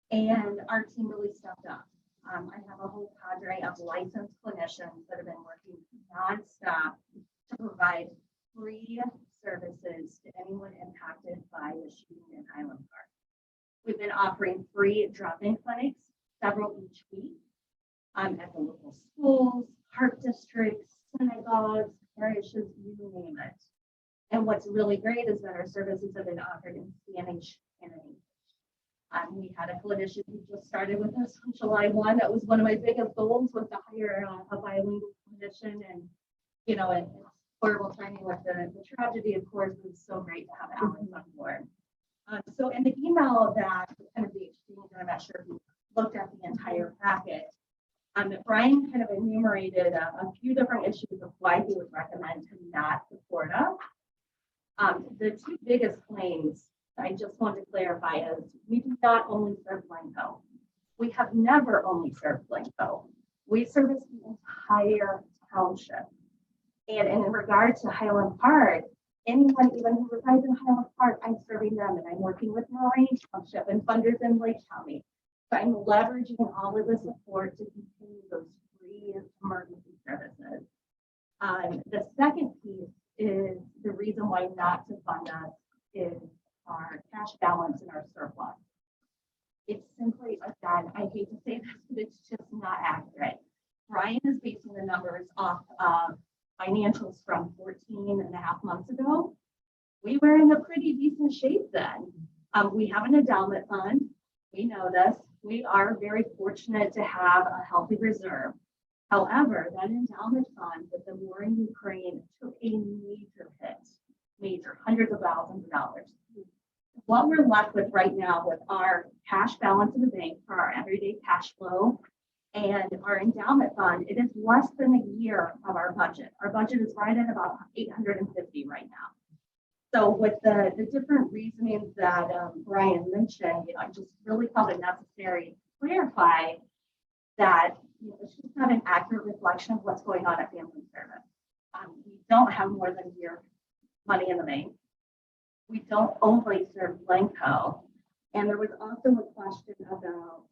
And our team really stepped up. I have a whole cadre of licensed clinicians that have been working nonstop to provide free services to anyone impacted by the shooting in Highland Park. We've been offering free drop-in clinics, several each week, at the local schools, park districts, synagogues, parishes, you name it. And what's really great is that our services have been offered in Spanish and in English. We had a clinician who just started with us on July 1. That was one of my biggest goals, was to hire a bilingual clinician. And, you know, it's horrible timing with the tragedy, of course, it was so great to have Alex on board. So in the email that kind of the exchange, and I'm not sure if you looked at the entire packet, Brian kind of enumerated a few different issues of why he would recommend to not support us. The two biggest claims I just want to clarify is we do not only serve Glencoe. We have never only served Glencoe. We service the entire township. And in regard to Highland Park, anyone even who resides in Highland Park, I'm serving them, and I'm working with Moraine Township and funders in Lake County. So I'm leveraging all of the support to continue those free emergency services. The second piece is the reason why not to fund us is our cash balance and our surplus. It's simply, again, I hate to say this, but it's just not accurate. Brian is basing the numbers off of financials from 14 and a half months ago. We were in a pretty decent shape then. We have an endowment fund. We know this. We are very fortunate to have a healthy reserve. However, that endowment fund with the war in Ukraine took a major hit, major, hundreds of thousands of dollars. What we're left with right now with our cash balance in the bank for our everyday cash flow and our endowment fund, it is less than a year of our budget. Our budget is right at about 850 right now. So with the different reasonings that Brian mentioned, I just really felt it necessary to clarify that it's just not an accurate reflection of what's going on at Family Service. We don't have more than a year money in the bank. We don't only serve Glencoe. And there was also a question about,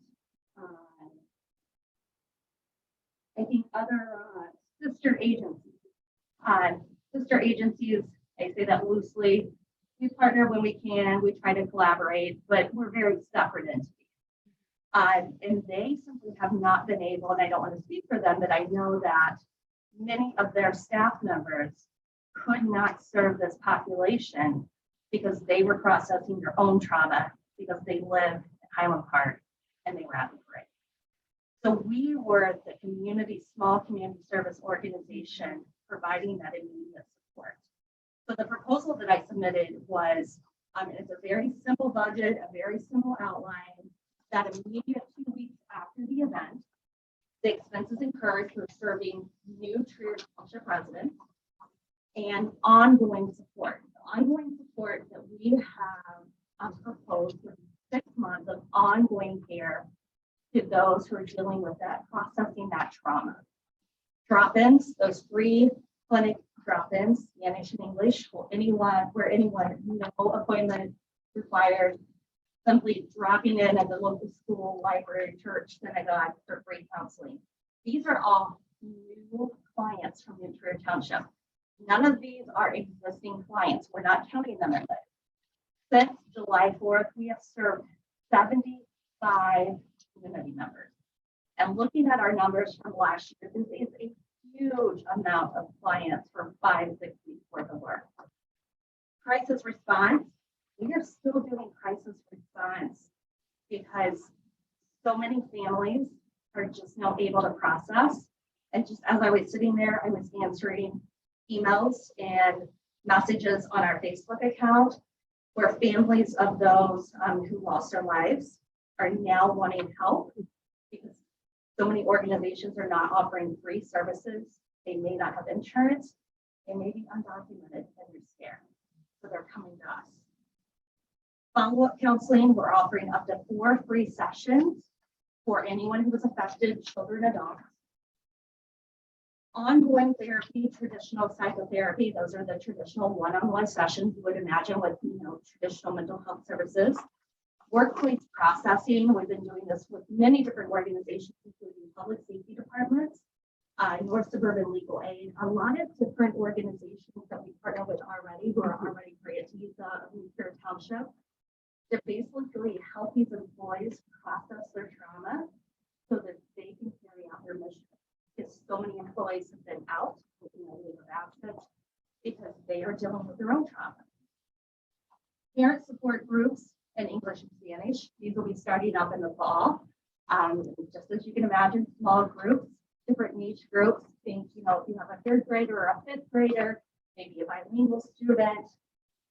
I think, other sister agencies. Sister agencies, I say that loosely. We partner when we can, we try to collaborate, but we're very separate entities. And they simply have not been able, and I don't want to speak for them, but I know that many of their staff members could not serve this population because they were processing their own trauma because they live in Highland Park and they were at the parade. So we were the small community service organization providing that immediate support. So the proposal that I submitted was, it's a very simple budget, a very simple outline, that immediate 2 weeks after the event, the expenses incurred for serving new Trier Township residents and ongoing support. The ongoing support that we have proposed for 6 months of ongoing care to those who are dealing with that, processing that trauma. Drop-ins, those free clinic drop-ins, Spanish and English, where anyone, no appointment required, simply dropping in at the local school, library, church, synagogue for free counseling. These are all new clients from the Trier Township. None of these are existing clients. We're not counting them in this. Since July 4th, we have served 75 community members. And looking at our numbers from last year, this is a huge amount of clients for 5-6 weeks worth of work. Crisis response, we are still doing crisis response because so many families are just not able to process. And just as I was sitting there, I was answering emails and messages on our Facebook account where families of those who lost their lives are now wanting help because so many organizations are not offering free services. They may not have insurance. They may be undocumented and they're scared. So they're coming to us. Follow-up counseling, we're offering up to 4 free sessions for anyone who was affected, children, adults. Ongoing therapy, traditional psychotherapy, those are the traditional one-on-one sessions you would imagine with traditional mental health services. Workplace processing, we've been doing this with many different organizations, including public safety departments, North Suburban Legal Aid, a lot of different organizations that we partner with already who are already grantees of Trier Township. To basically help these employees process their trauma so that they can carry out their mission. Because so many employees have been out, leave of absence, because they are dealing with their own trauma. Parent support groups in English and Spanish, these will be starting up in the fall. Just as you can imagine, small groups, different niche groups. Think, if you have a 3rd grader or a 5th grader, maybe a bilingual student,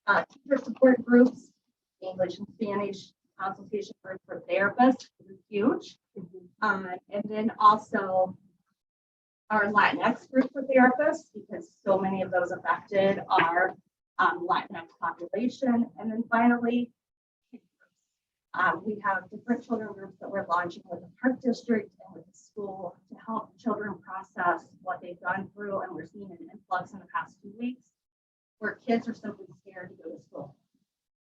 teacher support groups, English and Spanish consultation for therapists, this is huge. And then also our Latinx group for therapists, because so many of those affected are Latinx population. And then finally, we have different children groups that we're launching with the Park District and with the school to help children process what they've gone through. And we're seeing an influx in the past 2 weeks where kids are simply scared to go to school.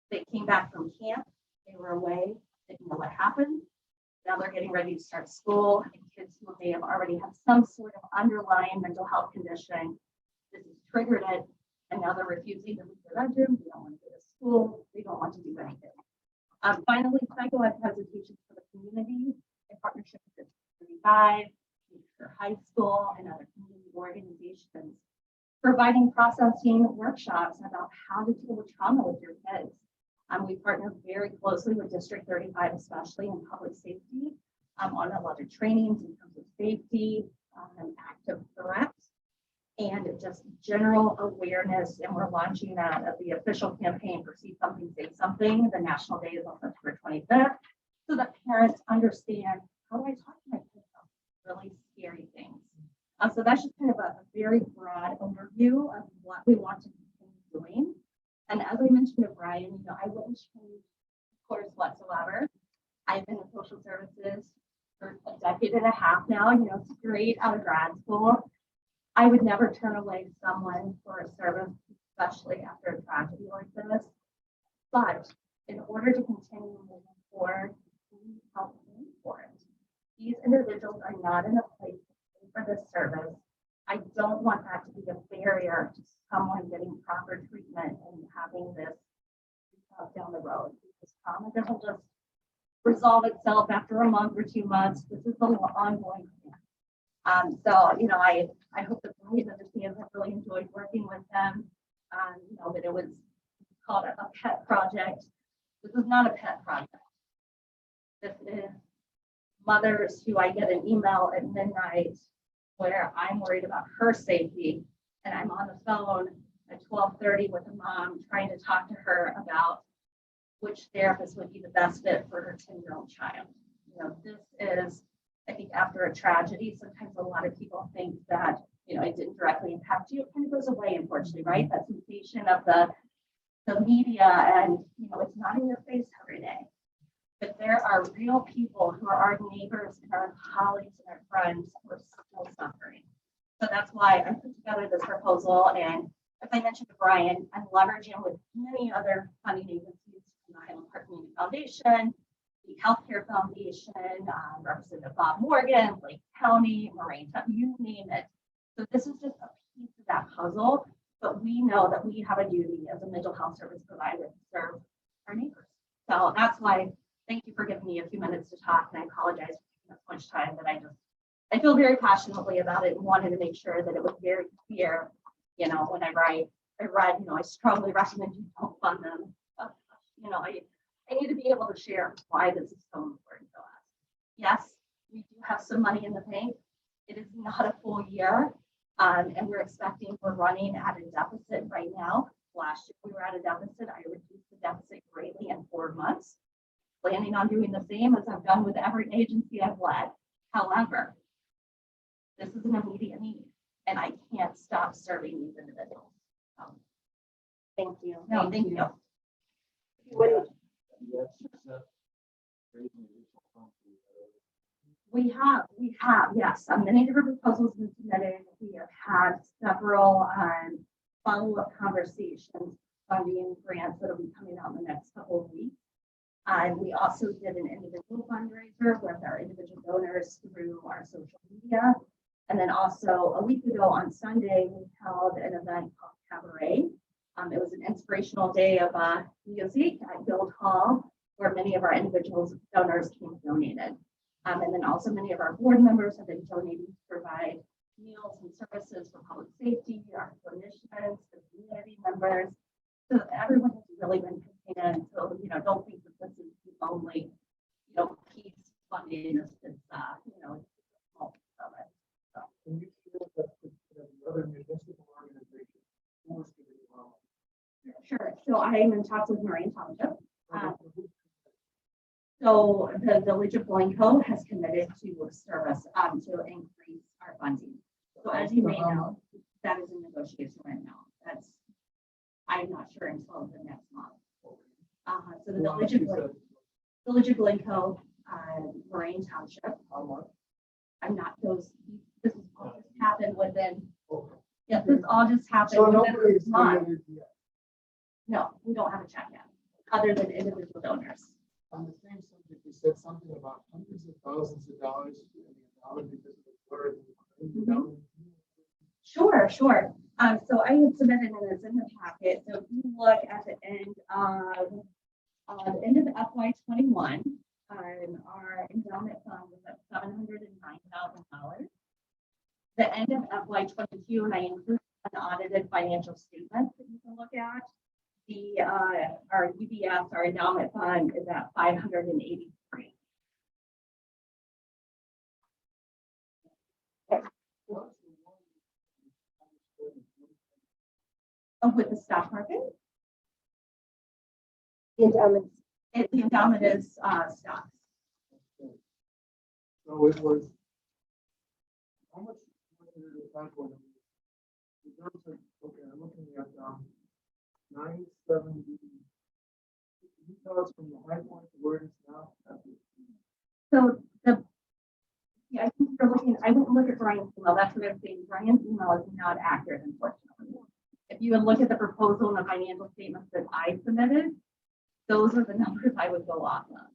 They came back from camp, they were away, didn't know what happened. Now they're getting ready to start school, and kids who may have already had some sort of underlying mental health condition, this has triggered it, and now they're refusing to leave their bedroom, they don't want to go to school, they don't want to do anything. Finally, psychoactive hesitation for the community in partnership with the 35, High School, and other community organizations, providing processing workshops about how to deal with trauma with your kids. We partner very closely with District 35, especially in public safety, on a lot of trainings in terms of safety, and active threats, and just general awareness. And we're launching the official campaign for See Something, Say Something. The national day is on September 25th, so that parents understand, how do I talk to my kids about really scary things? So that's just kind of a very broad overview of what we want to continue doing. And as I mentioned to Brian, I wouldn't change course whatsoever. I've been in social services for a decade and a half now, straight out of grad school. I would never turn away someone for a service, especially after a tragedy like this. But in order to continue moving forward, we need help paying for it. These individuals are not in a place to pay for this service. I don't want that to be a barrier to someone getting proper treatment and having this down the road. Because trauma doesn't just resolve itself after a month or 2 months. This is an ongoing thing. So, I hope that Brian understands. I really enjoyed working with them. That it was called a pet project. This is not a pet project. This is mothers who I get an email at midnight where I'm worried about her safety, and I'm on the phone at 12:30 with a mom trying to talk to her about which therapist would be the best fit for her 10-year-old child. You know, this is, I think, after a tragedy, sometimes a lot of people think that, you know, it didn't directly impact you. It kind of goes away, unfortunately, right? That sensation of the media, and, you know, it's not in your face every day. But there are real people who are our neighbors and our colleagues and our friends who are still suffering. So that's why I put together this proposal. And as I mentioned to Brian, I'm leveraging with many other funding agencies, the Highland Park Community Foundation, the Healthcare Foundation, Representative Bob Morgan, Lake County, Moraine, you name it. So this is just a piece of that puzzle, but we know that we have a duty as a mental health service provider to serve our neighbors. So that's why, thank you for giving me a few minutes to talk, and I apologize for taking up so much time, but I feel very passionately about it and wanted to make sure that it was very clear, you know, whenever I read, you know, I strongly recommend you don't fund them. You know, I need to be able to share why this is so important to us. Yes, we do have some money in the bank. It is not a full year. And we're running at a deficit right now. Last year we were at a deficit. I reduced the deficit greatly in 4 months. Planning on doing the same as I've done with every agency I've led. However, this is an immediate need, and I can't stop serving these individuals. Thank you. No, thank you. When- We have, yes. Many different proposals have been submitted. We have had several follow-up conversations, funding grants that will be coming out in the next couple of weeks. And we also did an individual fundraiser with our individual donors through our social media. And then also a week ago on Sunday, we held an event called Cabaret. It was an inspirational day of music at Guildhall, where many of our individuals donors came and donated. And then also many of our board members have been donating to provide meals and services for public safety, our clinicians, the community members. So everyone has really been pitching in. So, you know, don't think that this is the only, you know, piece funding. It's you know, it's a small piece of it. So. Can you share that with the other municipal organizations? Who was giving you all? Sure. So I am in talks with Moraine Township. So the village of Glencoe has committed to service to increase our funding. So as you may know, that is in negotiation right now. I'm not sure until the next month. So the village of Glencoe, Moraine Township. I'm not those. This is all just happened within. Yeah, this all just happened So within nobody this is month. committed yet. No, we don't have a check yet, other than individual donors. On the same subject, you said something about hundreds of thousands of dollars in the dollar because of the flood. Sure. So I had submitted, and it's in the packet. So if you look at the end of FY21, our endowment fund was at $709,000. The end of FY22, and I include unaudited financial statements that you can look at. Our UBS, our endowment fund, is at 583. Oh, with the stock market, The endowment. the endowment is stocks. So it was. How much was it at the time when? Okay, I'm looking at 970. Can you tell us from the high point to where it is now? So I think you're looking, I wouldn't look at Brian's email. That's what I'm saying. Brian's email is not accurate, unfortunately. If you would look at the proposal and the financial statements that I submitted, those are the numbers I would go off of.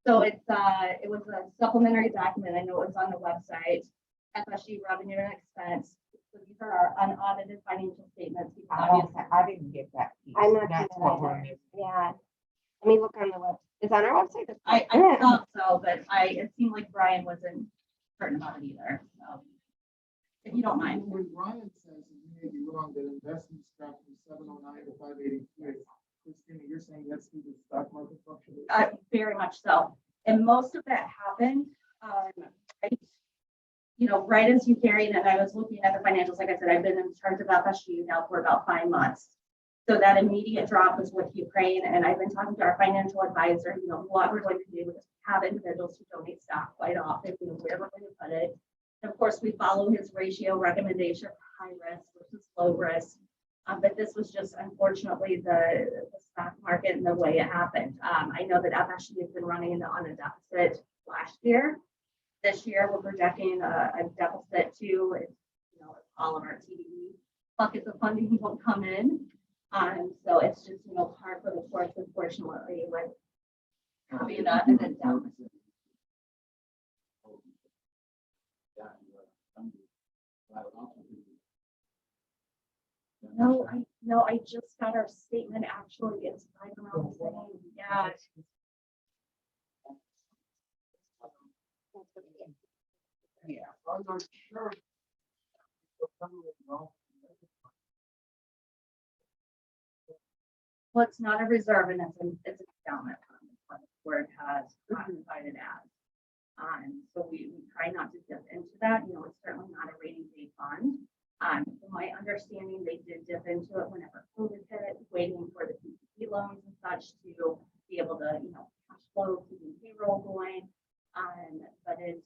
So it was a supplementary document. I know it was on the website, FSU revenue and expense. So these are our unaudited financial statements. I didn't get that piece. I'm not. That's getting what that we're either. missing. Yeah. Let me look on the web. It's on our website. I thought so, but it seemed like Brian wasn't certain about it either. So if you don't mind. When Ryan says, and you may be wrong, that investments dropped from 709 to 583. Christina, you're saying that's through the stock market fund? Very much so. And most of that happened, right, right as you carried, and I was looking at the financials, like I said, I've been in charge of FSU now for about 5 months. So that immediate drop was with Ukraine, and I've been talking to our financial advisor, what we're going to do is have individuals who donate stock quite often, where we're going to put it. And of course, we follow his ratio recommendation for high risk versus low risk. But this was just unfortunately the stock market and the way it happened. I know that FSU has been running on a deficit last year. This year, we're projecting a deficit too. All of our TDE buckets of funding won't come in. So it's just, hard for the courts, unfortunately, with having an endowment. No, I just got our statement. Actually, it's right around the same. Yeah. Yeah. I'm not sure. Well, it's not a reserve, and it's an endowment fund, where it has classified it as. So we try not to dip into that. It's certainly not a rainy day fund. From my understanding, they did dip into it whenever COVID hit, waiting for the PPP loans and such to be able to, cash flow, keeping payroll going. But it's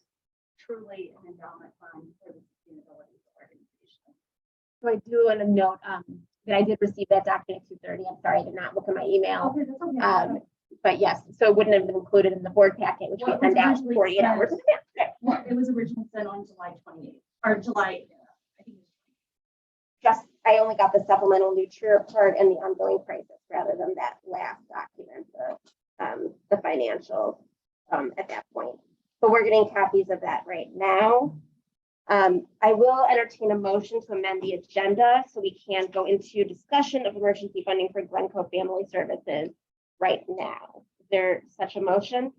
truly an endowment fund for the sustainability of the organization. So I do want to note that I did receive that document at 2:30. I'm sorry, I did not look at my email. Okay, that's okay. But yes, so it wouldn't have been included in the board packet, which we Well, it was send out originally 48 hours. sent- Well, it was originally sent on July 28th or July. I think it was I only got the supplemental nutrient part and the ongoing crisis rather than that last document, the financials at that point. But we're getting copies of that right now. I will entertain a motion to amend the agenda so we can go into discussion of emergency funding for Glencoe Family Services right now. Is there such a motion?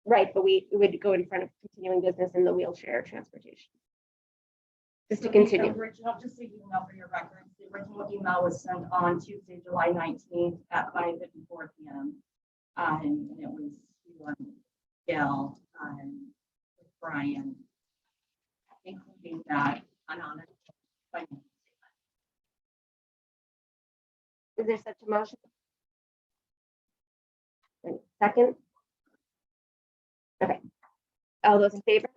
Right, but we would go in front of continuing business in the wheelchair transportation. Just to The continue. original, just so you know for your records, the original email was sent on Tuesday, July 19th at 5:54 p.m. And it was Gail with Brian, including that anonymous financial statement. Is there such a motion? And second? Okay. All those in favor?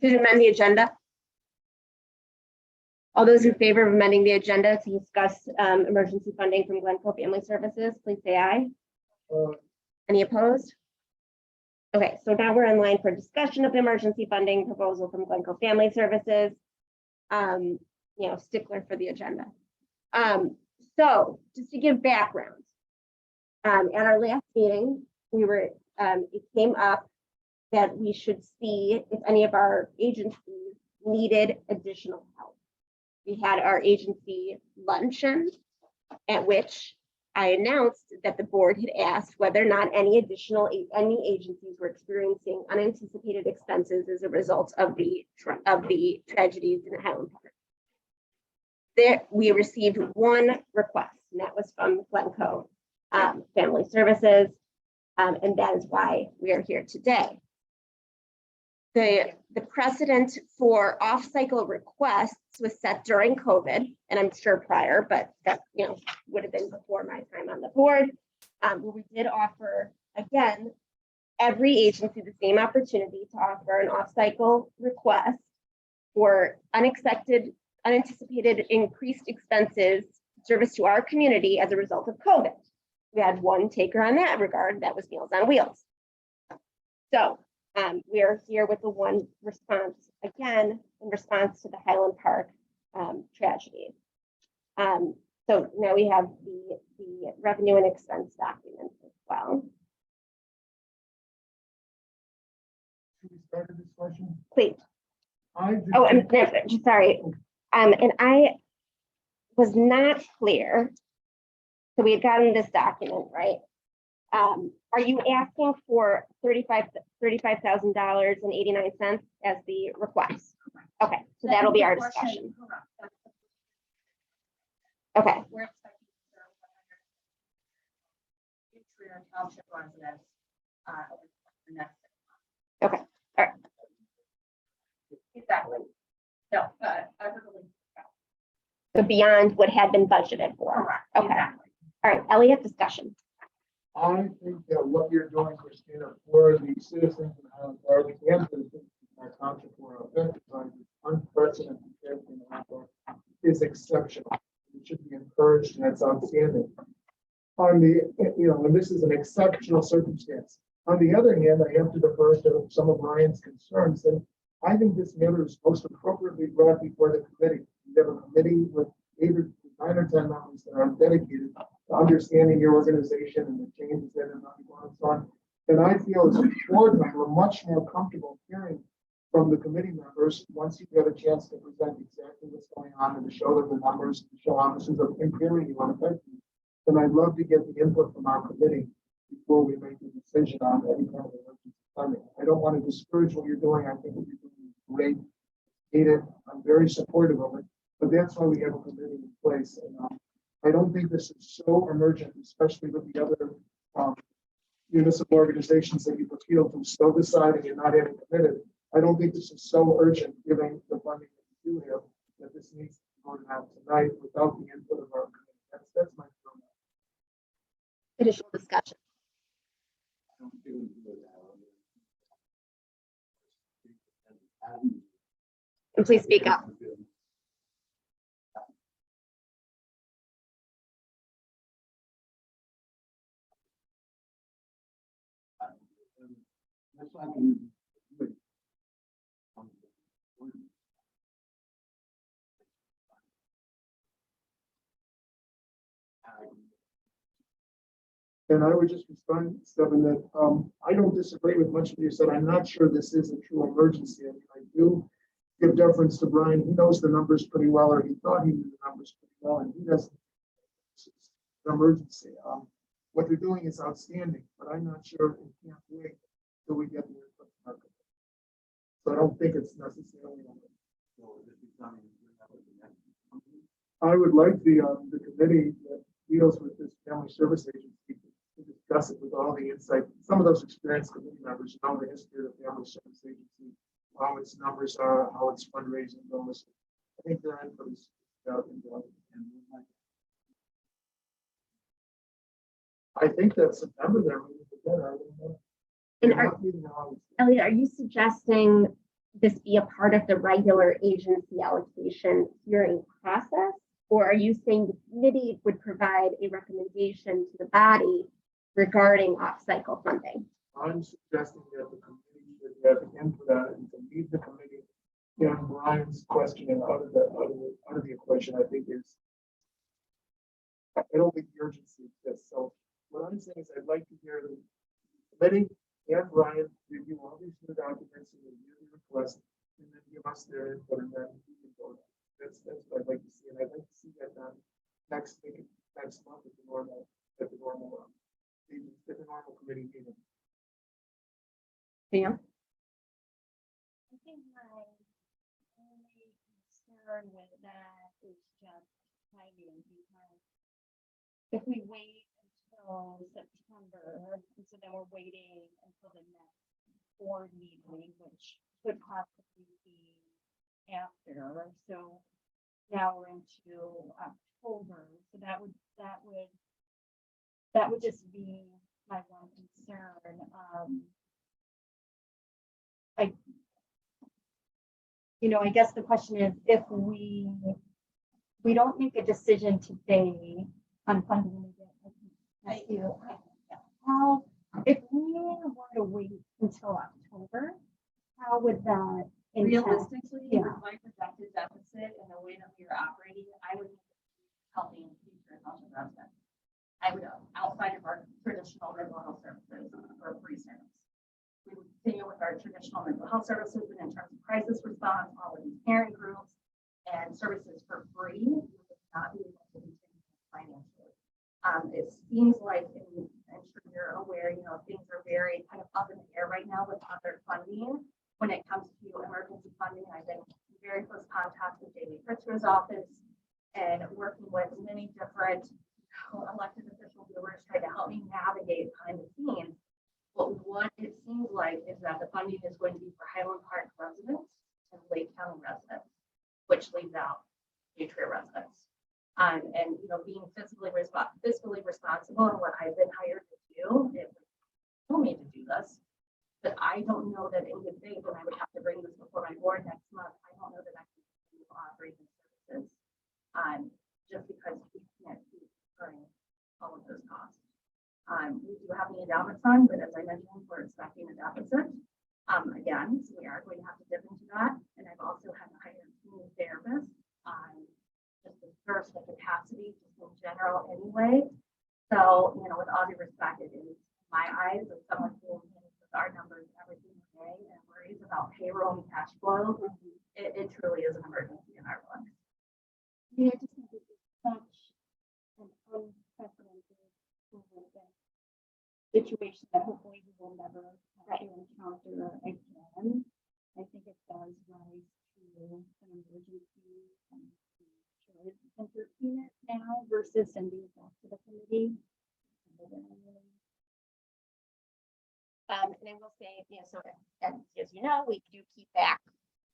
To amend the agenda? All those in favor of amending the agenda to discuss emergency funding from Glencoe Family Services, please say aye. Any opposed? Okay, so now we're in line for discussion of the emergency funding proposal from Glencoe Family Services. Stickler for the agenda. So just to give background, at our last meeting, it came up that we should see if any of our agencies needed additional help. We had our agency luncheon, at which I announced that the board had asked whether or not any agencies were experiencing unanticipated expenses as a result of the tragedies in Highland Park. There, we received one request, and that was from Glencoe Family Services, and that is why we are here today. The precedent for off-cycle requests was set during COVID, and I'm sure prior, but that would have been before my time on the board. Where we did offer, again, every agency the same opportunity to offer an off-cycle request for unanticipated increased expenses service to our community as a result of COVID. We had one taker on that regard, that was Meals on Wheels. So we are here with the one response, again, in response to the Highland Park tragedy. So now we have the revenue and expense documents as well. Should we start a discussion? Please. I'm Sorry. And I was not clear. So we had gotten this document, right? Are you asking for $35,000.89 as the request? Okay, so that'll be our discussion. Correct. That's Okay, We're expecting to serve 100 Pantry Township residents over the next 6 months. okay, all right. Exactly. No, everybody. So beyond what had been budgeted for. Correct. Okay. Exactly. All right, Elliot, discussion. I think that what you're doing, Christina, for the citizens in Highland Park and for the citizens in our township who are affected by this unprecedented shift in the network is exceptional. It should be encouraged and it's outstanding. On the, and this is an exceptional circumstance. On the other hand, I have to defer to some of Ryan's concerns, and I think this matter is most appropriately brought before the committee. We have a committee with 9 or 10 members that are dedicated to understanding your organization and the changes that are going on. And I feel as a board member, much more comfortable hearing from the committee members once you get a chance to present exactly what's going on and to show them the numbers, to show how this is impairing you unaffected. And I'd love to get the input from our committee before we make a decision on any kind of emergency funding. I don't want to discourage what you're doing. I think what you're doing is great. I'm very supportive of it, but that's why we have a committee in place. And I don't think this is so emergent, especially with the other municipal organizations that you've appealed to still deciding and not having committed. I don't think this is so urgent, given the funding that we do have, that this needs to be voted on tonight without the input of our committee. That's my feeling. Additional discussion. And please speak up. And I would just respond, Stephen, that I don't disagree with much of you said. I'm not sure this is a true emergency. I mean, I do give deference to Brian. He knows the numbers pretty well, or he thought he knew the numbers pretty well, and he doesn't. It's an emergency. What they're doing is outstanding, but I'm not sure we can't wait till we get the input from our committee. So I don't think it's necessarily. I would like the committee that deals with this family service agency to discuss it with all the insight. Some of those experienced committee members know the history of the family service agency, how its numbers are, how its fundraising goes. I think their input is important. I think that September they're moving together. And Elliot, are you suggesting this be a part of the regular agency allocation hearing process? Or are you saying the committee would provide a recommendation to the body regarding off-cycle funding? I'm suggesting that the committee should have input on it and to leave the committee. Brian's questioning out of the equation, I think is. I don't think the urgency exists. So what I'm saying is I'd like to hear the committee and Brian review all these new documents and review the request and then give us their input and then we can vote. That's what I'd like to see. And I'd like to see that done next month at the normal committee meeting. Yeah. I think my only concern with that is just timing, because if we wait until September, and so then we're waiting until the next board meeting, which could possibly be after. So now we're into October. So that would just be my one concern. I guess the question is, if we don't make a decision today on funding again, how, if we were to wait until October, how would that impact? Realistically, Yeah. with my projected deficit and the way that we are operating, I would be helping future township residents. I would, outside of our traditional mental health services or free service. We would continue with our traditional mental health services and in terms of crisis response, all of these parent groups and services for free. We would not be able to continue financially. It seems like in sure you're aware, you know, things are very kind of up in the air right now with other funding. When it comes to emergency funding, I've been in very close contact with Jamie Pritzker's office and working with many different elected officials who are trying to help me navigate behind the scenes. But what it seems like is that the funding is going to be for Highland Park residents and Lake County residents, which leaves out Patriot residents. And you know, being fiscally responsible and what I've been hired to do, it would kill me to do this. But I don't know that in good faith, and I would have to bring this before my board next month. I don't know that I can continue offering these services. Just because we can't keep incurring all of those costs. We do have the endowment fund, but as I mentioned, we're expecting a deficit. Again, so we are going to have to dip into that. And I've also had to hire new therapists, just to nurse the capacity, just in general anyway. So, you know, with all due respect, it is my eyes of someone who manages our numbers every single day and worries about payroll and cash flow. It truly is an emergency in our lives. Yeah, I just think this is such an unprecedented situation that hopefully we will never have to encounter again. I think it does rise to an emergency and we should entertain it now versus sending it back to the committee. And I will say, you know, so as you know, we do keep back,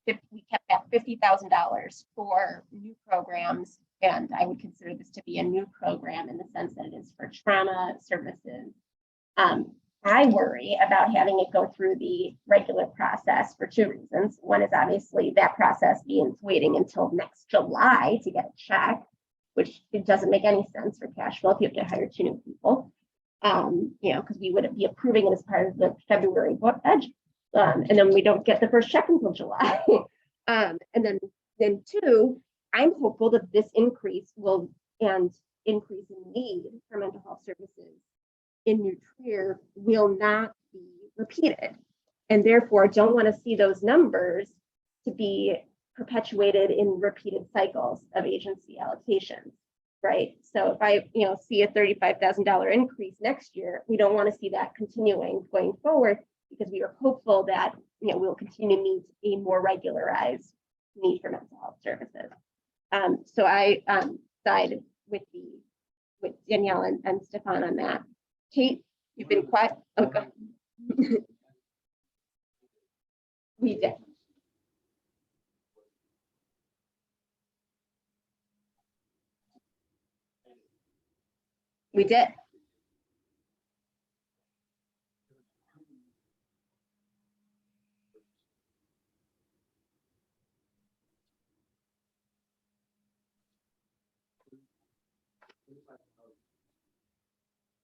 we kept back $50,000 for new programs. And I would consider this to be a new program in the sense that it is for trauma services. I worry about having it go through the regular process for two reasons. One is obviously that process means waiting until next July to get a check, which it doesn't make any sense for cash flow if you have to hire two new people. You know, because we wouldn't be approving it as part of the February budget. And then we don't get the first check until July. And then two, I'm hopeful that this increase and increase in need for mental health services in New Trier will not be repeated. And therefore don't want to see those numbers to be perpetuated in repeated cycles of agency allocations. Right. So if I, you know, see a $35,000 increase next year, we don't want to see that continuing going forward because we are hopeful that, you know, we'll continue to meet a more regularized need for mental health services. So I sided with Danielle and Stefan on that. Kate, you've been quiet. Okay. We did. We did.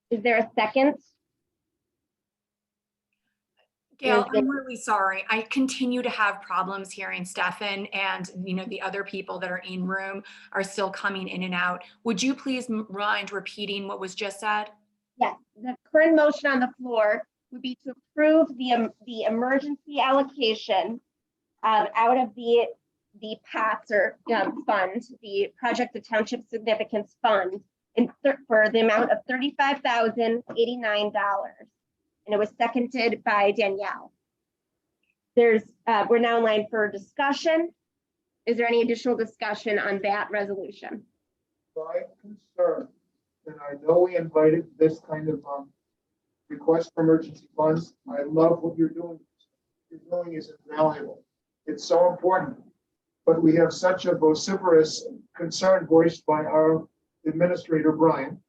Is there a second? Gail, I'm really sorry. I continue to have problems hearing Stefan and, you know, the other people that are in room are still coming in and out. Would you please mind repeating what was just said? Yes, the current motion on the floor would be to approve the emergency allocation out of the POTS or fund, the Project of Township Significance Fund, for the amount of $35,089. And it was seconded by Danielle. We're now in line for discussion. Is there any additional discussion on that resolution? My concern, and I know we invited this kind of request for emergency funds. I love what you're doing. What you're doing is invaluable. It's so important. But we have such a vociferous concern voiced by our administrator, Brian,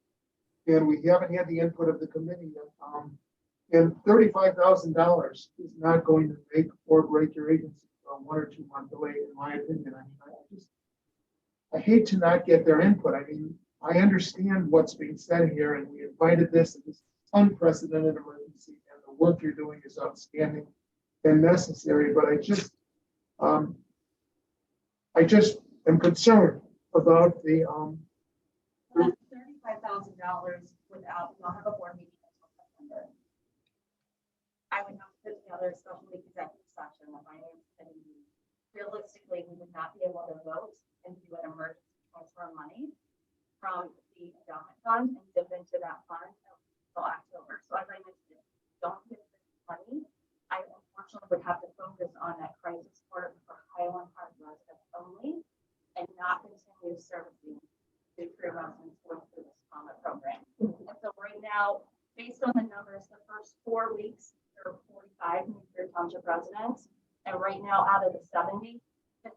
and we haven't had the input of the committee yet. And $35,000 is not going to make or break your agency for a 1 or 2 month delay, in my opinion. I mean, I hate to not get their input. I mean, I understand what's being said here, and we invited this in this unprecedented emergency, and the work you're doing is outstanding and necessary. But I just am concerned about the $35,000 without, we'll have a board meeting until September. I would have to put together a special executive session, the finance committee. Realistically, we would not be able to vote and do an emergency transfer of money from the endowment fund and dip into that fund. until October. So as I mentioned, if we don't get this money, I unfortunately would have to focus on that crisis support for Highland Park residents only and not continue servicing the career residents going through this trauma program. And so right now, based on the numbers, the first 4 weeks, there are 45 new Career Township residents. And right now, out of the 70, 50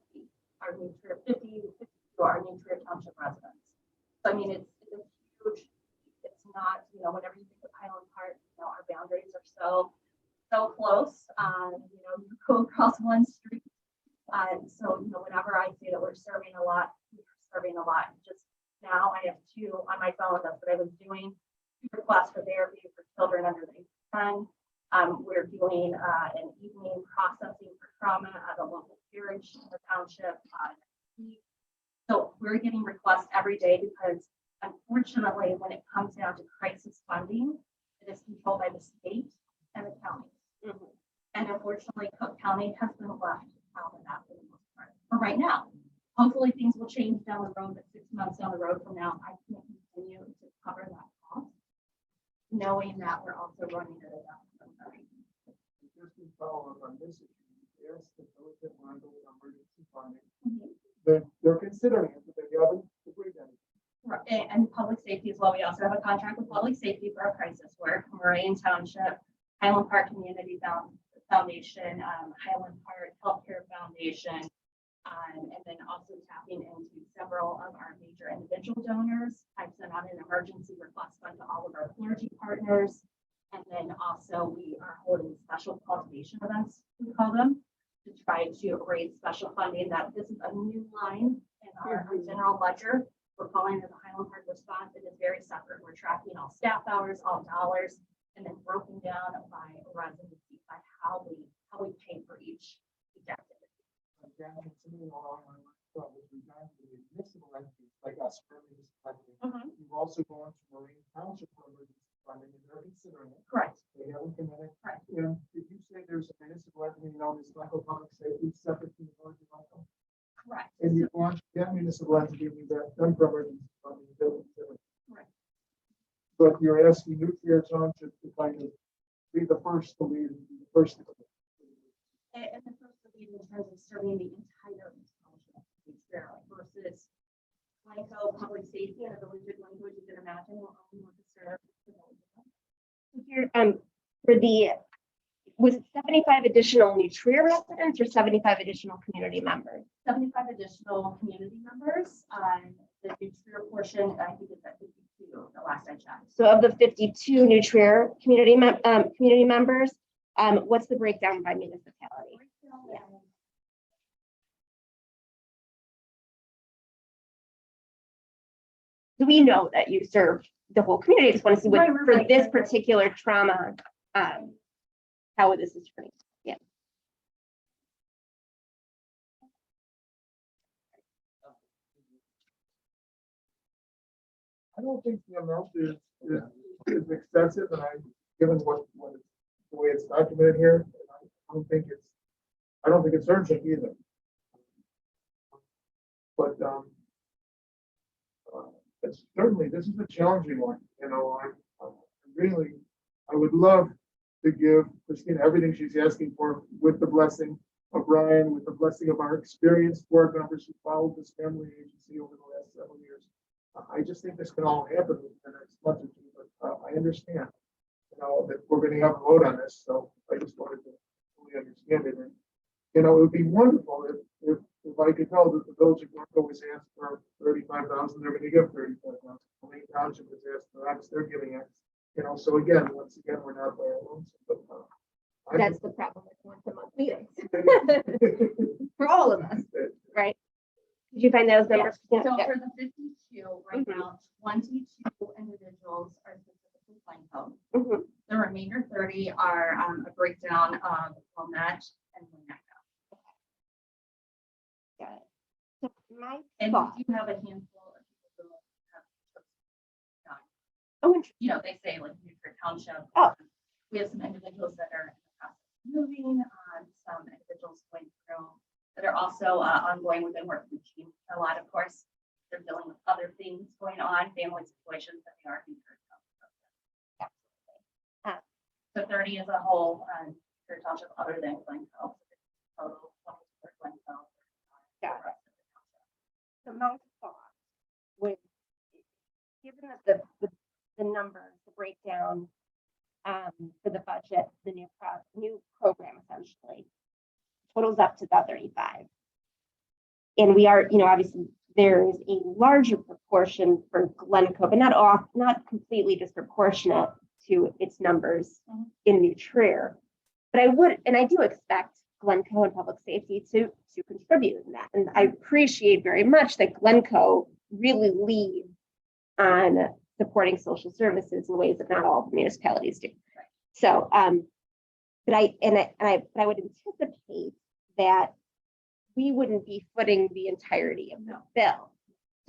are new Career, 52 are new Career Township residents. So I mean, it's a huge, it's not, you know, whenever you think of Highland Park, you know, our boundaries are so close. You know, you go across one street. So, you know, whenever I say that we're serving a lot, we're serving a lot. Just now I have 2 on my phone. That's what I was doing. Requests for therapy for children under the age of 10. We're doing an evening processing for trauma at a local peerage in the township. So we're getting requests every day because unfortunately, when it comes down to crisis funding, it is controlled by the state and the county. And unfortunately, Cook County has been left out of that for the most part. For right now, hopefully things will change down the road, but 6 months down the road from now, I can't continue to cover that cost, knowing that we're also running at a deficit. Just to follow up on this issue, yes, the village that want to go with emergency funding, they're considering it, but they haven't agreed on it. And public safety as well. We also have a contract with public safety for our crisis work, Moraine Township, Highland Park Community Foundation, Highland Park Healthcare Foundation, and then also tapping into several of our major individual donors. I've sent out an emergency request fund to all of our clergy partners. And then also we are holding special cultivation events, we call them, to try to raise special funding. That this is a new line in our general ledger. We're calling it the Highland Park response. It is very separate. We're tracking all staff hours, all dollars, and then broken down by residency, by how we pay for each activity. Again, continuing along my line, with regard to the municipal entities like us, for municipal entities, we've also gone to Moraine Township for emergency funding, and they're considering it. Correct. They haven't committed. Correct. And did you say there's a municipal entity known as Glencoe Public Safety separate from the village of Glencoe? Correct. And you've launched that municipal entity, we've done for emergency funding. They're considering it. Correct. But you're asking Nuclear Township to kind of be the first to lead, the first to commit. And the first of in terms of serving the entire township versus Glencoe Public Safety and the village of Glencoe, you can imagine, will only want to serve the village. Here, for the, was it 75 additional New Trier residents or 75 additional community members? 75 additional community members. The New Trier portion, I think it's at 52, the last I checked. So of the 52 New Trier community members, what's the breakdown by municipality? Yeah. Do we know that you serve the whole community? I just want to see what for this particular trauma, how this is turning. Yeah. I don't think the amount is extensive, and given what the way it's documented here, I don't think it's urgent either. But it's certainly, this is a challenging one. You know, I would love to give Christina everything she's asking for with the blessing of Brian, with the blessing of our experienced board members who followed this family agency over the last several years. I just think this can all happen within the next month or two, but I understand, you know, that we're going to have a vote on this. So I just wanted to fully understand it. And, you know, it would be wonderful if I could tell that the village of Glencoe was asked for 35,000, they're going to give 35,000. Moraine Township was asked for X, they're giving X. You know, so again, once again, we're not by our own. But That's the problem with once-a-month meetings for all of us, right? Did you find those numbers? So for the 52 right now, 22 individuals are specifically Glencoe. The remainder 30 are a breakdown of Wilmette and Winnetka. Got it. So my And thought, we do have a handful of people who have, oh, interesting. you know, they say like Newport Township. Oh. We have some individuals that are in the process of moving, some individuals going through that are also ongoing within work routine. A lot, of course, they're dealing with other things going on, family situations that they are concerned about. So 30 as a whole, for township other than Glencoe. Total 20 for Glencoe. Got it. So my thought would, given that the numbers, the breakdown for the budget, the new program essentially totals up to about 35. And we are, obviously there is a larger proportion for Glencoe, but not completely disproportionate to its numbers in New Trier. But I do expect Glencoe and public safety to contribute in that. And I appreciate very much that Glencoe really leads on supporting social services in ways that not all the municipalities do. So, but I would anticipate that we wouldn't be footing the entirety of the bill.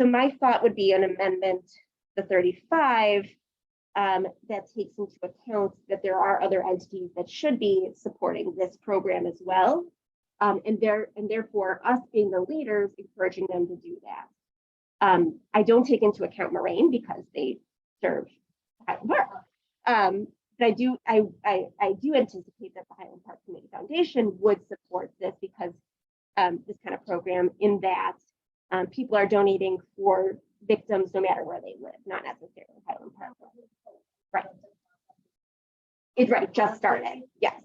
So my thought would be an amendment, the 35, that takes into account that there are other entities that should be supporting this program as well. And therefore us being the leaders, encouraging them to do that. I don't take into account Moraine because they serve Highland Park. But I do anticipate that the Highland Park Community Foundation would support this because this kind of program, in that people are donating for victims no matter where they live, not necessarily Highland Park. Right. It's right, just started. Yes.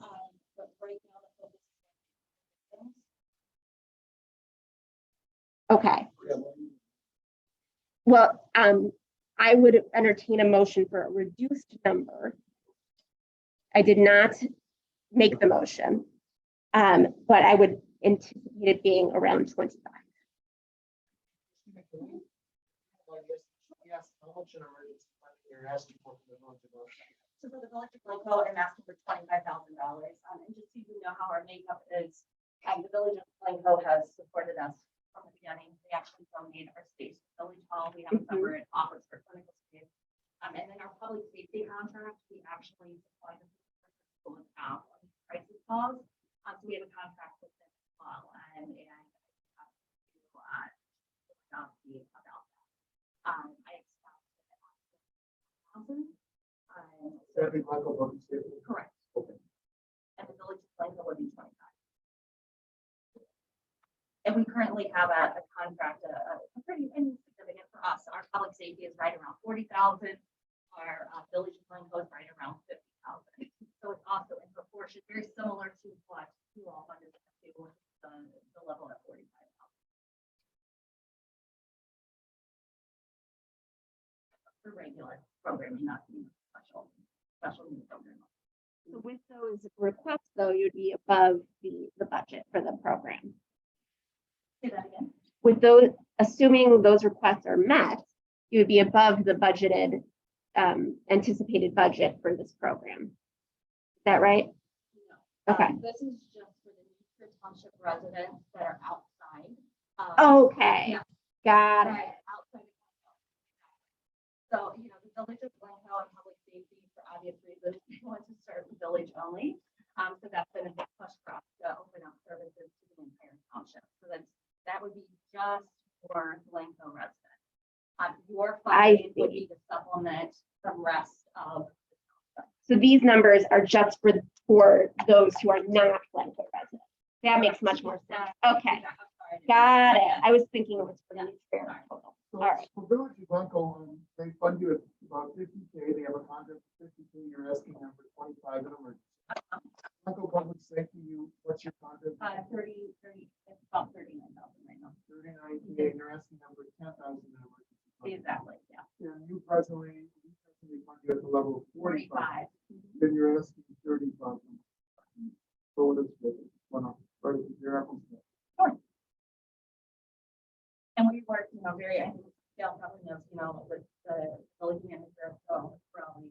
Okay. Well, I would entertain a motion for a reduced number. I did not make the motion, but I would anticipate it being around 25. Yes, how much in emergency funding you're asking for the village of Ocean? So for the village of Glencoe, I'm asking for $25,000. And just so you know how our makeup is, the village of Glencoe has supported us from the beginning. They actually donate our space to Village Hall. We have a separate office for clinical space. And then our public safety contract, we actually supply the school of crisis calls. So we have a contract with them as well. And I have to about that. I expect That'd be Michael Buck's statement. correct. Okay. And the village of Glencoe would be 25. And we currently have a contract, a pretty insignificant for us. Our public safety is right around 40,000. Our village of Glencoe is right around 50,000. So it's also in proportion, very similar to what you all funded with the level at 45,000. For regular programming, not special needs program. So with those requests, though, you'd be above the budget for the program. Say that again. With those, assuming those requests are met, you would be above the budgeted, anticipated budget for this program. Is that right? No. Okay. This is just for the township residents that are outside. Okay. Yeah. Got it. Right, outside of Glencoe. So, the village of Glencoe and public safety, for obvious reasons, we want to serve the village only. So that's been a big push for us to open up services to the entire township. So that would be just for Glencoe residents. Your funding would be to supplement the rest of. So these numbers are just for those who are not Glencoe residents. That makes much more sense. Okay, got it. I was thinking it was for the New Trier total. So, All right. so Village of Glencoe, they fund you at about 50K. They have a contract for 50K. You're asking them for 25 in emergency. Glencoe Public Safety, what's your contract? 30, it's about 39,000 right now. 39K, and you're asking them for 10,000 in emergency. funding. Exactly, yeah. And you presently fund you at the level of 45. 45. Then you're asking 30,000. So what is it? Right, your apples. And we work, very, I think Gail probably knows, with the village manager of Phil, probably.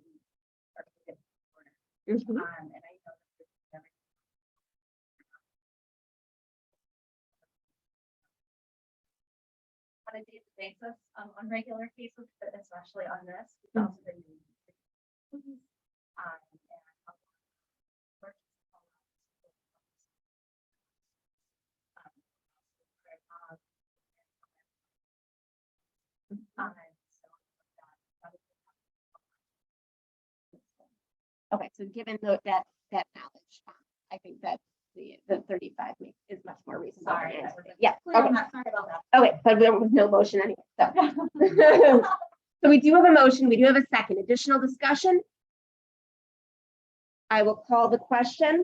And I know that on a daily basis, on regular cases, but especially on this. We've also been doing Okay, so given that knowledge, I think that the 35 is much more reasonable. Sorry. Yeah, Clear on okay, that, sorry about that. okay, but there was no motion anyway, so. So we do have a motion, we do have a second. Additional discussion? I will call the question.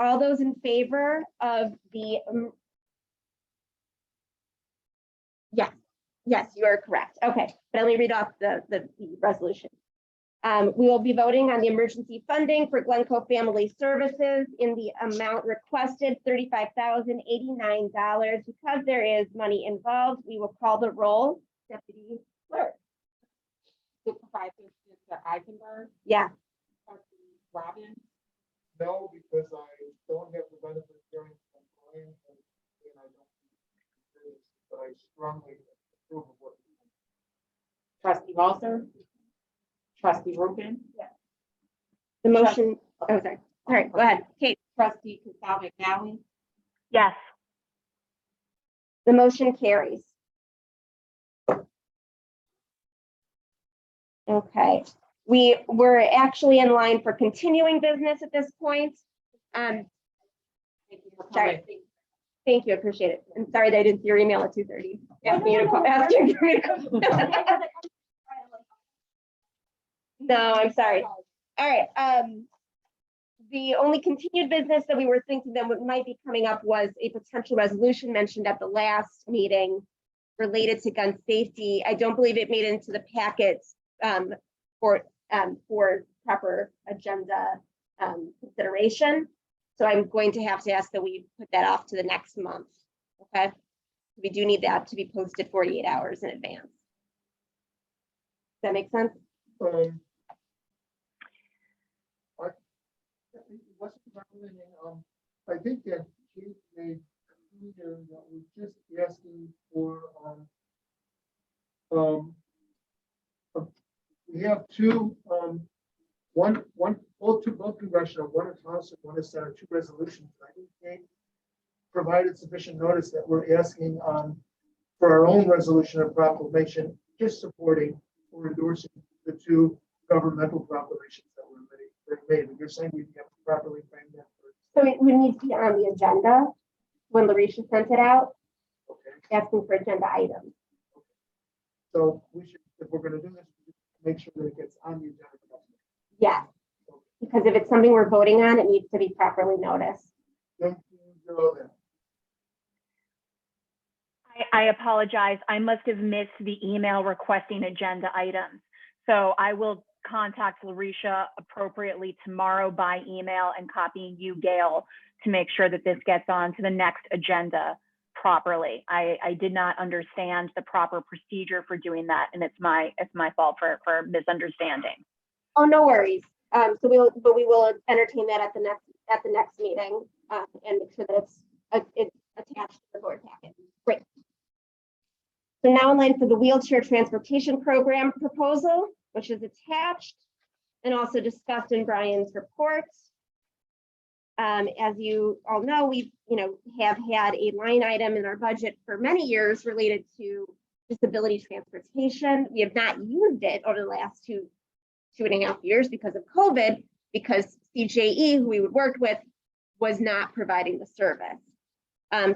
All those in favor of the, yes, you are correct. Okay, but let me read off the resolution. We will be voting on the emergency funding for Glencoe Family Services in the amount requested, $35,089. Because there is money involved, we will call the roll. Deputy Clerk. Supervisor Eisenberg, Yeah, trustee Robin, No, because I don't have the benefit of hearing from Brian, and I don't. But I strongly approve of what. trustee Walter, trustee Rubin. the motion, oh, sorry. All right, go ahead. Kate, Trustee Casal McNally, Yes. the motion carries. Okay, we're actually in line for continuing business at this point. thank you for Sorry. coming. Thank you, appreciate it. I'm sorry that I didn't see your email at 2:30. Asking you to call, asking for me to come. No, I'm sorry. All right, the only continued business that we were thinking that might be coming up was a potential resolution mentioned at the last meeting related to gun safety. I don't believe it made it into the packets for proper agenda consideration. So I'm going to have to ask that we put that off to the next month. Okay, we do need that to be posted 48 hours in advance. Does that make sense? I think that Keith made clear that we're just asking for, we have two, both congressional, one is House and one is Senate, two resolutions. I think they provided sufficient notice that we're asking, for our own resolution of proclamation, just supporting or endorsing the two governmental proclamations that were made. And you're saying we have to properly frame that. So it would need to be on the agenda when Larisha sent it out, Okay, asking for agenda items. so we should, if we're gonna do this, make sure that it gets on the agenda. Yes, because if it's something we're voting on, it needs to be properly noticed. Thank you, Joe. I apologize. I must have missed the email requesting agenda items. So I will contact Larisha appropriately tomorrow by email and copying you, Gail, to make sure that this gets on to the next agenda properly. I did not understand the proper procedure for doing that, and it's my fault for misunderstanding. Oh, no worries. So we will entertain that at the next meeting and make sure that it's attached to the board packet. Great. So now in line for the wheelchair transportation program proposal, which is attached and also discussed in Brian's report. As you all know, we have had a line item in our budget for many years related to disability transportation. We have not used it over the last two and a half years because of COVID, because CJE, who we would work with, was not providing the service.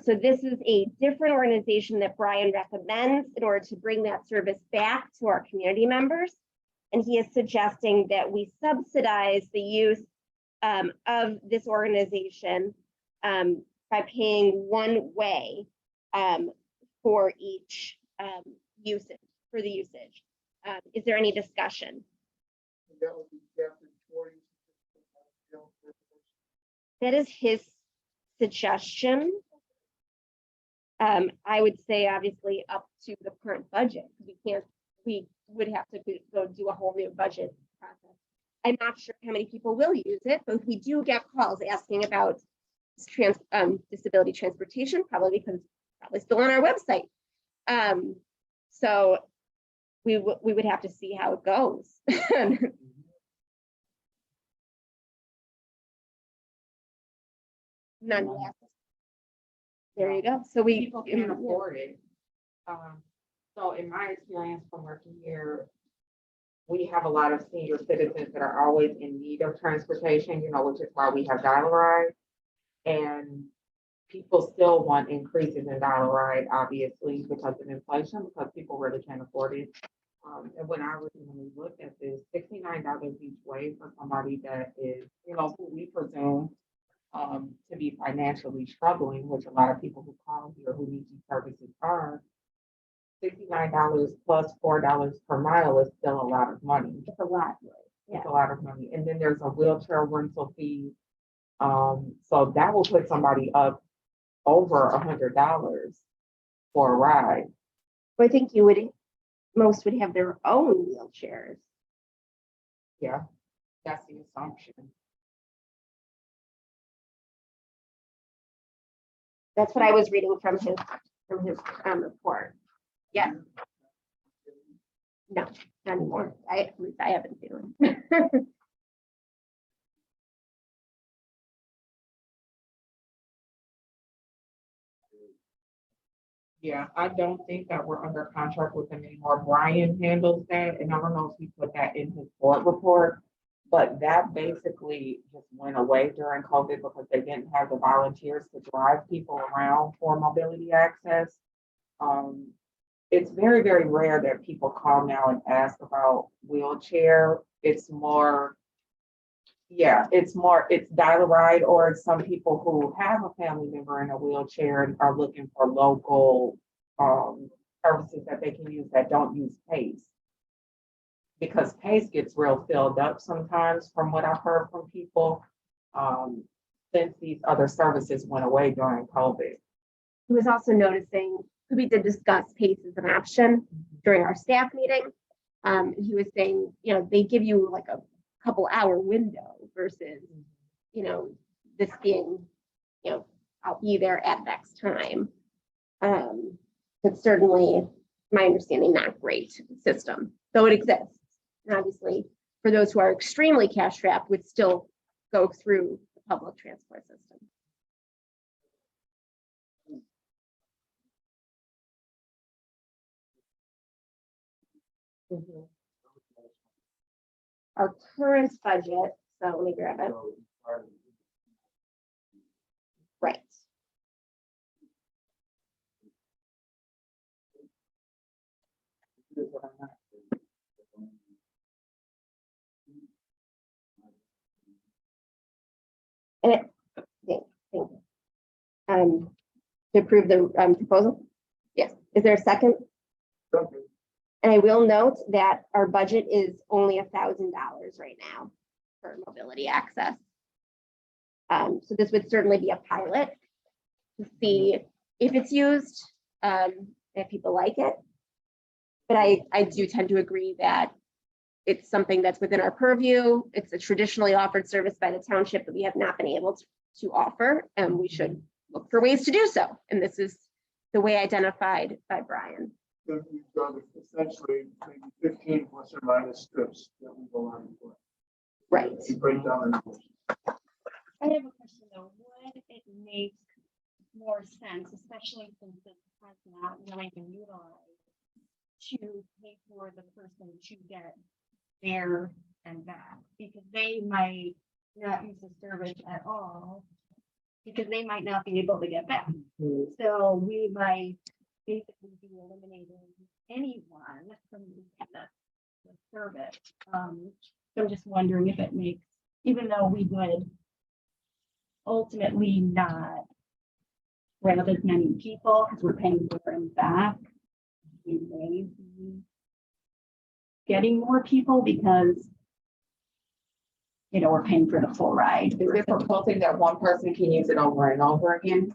So this is a different organization that Brian recommends in order to bring that service back to our community members. And he is suggesting that we subsidize the use of this organization by paying one way for each usage, for the usage. Is there any discussion? That would be Captain 40. That is his suggestion. I would say obviously up to the current budget. We would have to go do a whole new budget process. I'm not sure how many people will use it, but we do get calls asking about disability transportation, probably because it's probably still on our website. So we would have to see how it goes. Nonetheless. There you go. So People can't afford it. So in my experience from working here, we have a lot of senior citizens that are always in need of transportation, which is why we have dollar ride. And people still want increases in dollar ride, obviously, because of inflation, because people really can't afford it. And when I originally looked at this, $69 each way for somebody that is, who we presume to be financially struggling, which a lot of people who call here who need these services are, $69 plus $4 per mile is still a lot of money. It's a lot. Yeah. It's a lot of money. And then there's a wheelchair rental fee. So that will put somebody up over $100 for a ride. I think most would have their own wheelchairs. Yeah, that's the assumption. That's what I was reading from his report. Yeah. No, not anymore. At least I haven't seen one. Yeah, I don't think that we're under contract with them anymore. Brian handles that, and I don't know if he put that in his board report. But that basically just went away during COVID because they didn't have the volunteers to drive people around for mobility access. It's very, very rare that people call now and ask about wheelchair. It's more, it's dollar ride, or it's some people who have a family member in a wheelchair and are looking for local services that they can use that don't use PACE. Because PACE gets real filled up sometimes from what I've heard from people, since these other services went away during COVID. He was also noticing, we did discuss PACE as an option during our staff meeting. He was saying, they give you like a couple hour window versus, this being, I'll be there at X time. It's certainly, my understanding, not great system, though it exists. And obviously, for those who are extremely cash strapped, would still go through the public transport system. Our current budget, so let me grab it. Right. And thank you. To approve the proposal? Yes. Is there a second? And I will note that our budget is only $1,000 right now for mobility access. So this would certainly be a pilot to see if it's used, if people like it. But I do tend to agree that it's something that's within our purview. It's a traditionally offered service by the township that we have not been able to offer, and we should look for ways to do so. And this is the way identified by Brian. We've done essentially maybe 15 plus or minus strips that we go on for. Right. We break down the I have a question though. Would it make more sense, especially since this has not really been utilized, to pay for the person to get there and back? Because they might not use the service at all, because they might not be able to get back. So we might basically be eliminating anyone from the service. So I'm just wondering if it makes, even though we would ultimately not grab as many people because we're paying for them back, we may be getting more people because, we're paying for the full ride. Is it proposing that one person can use it over and over again?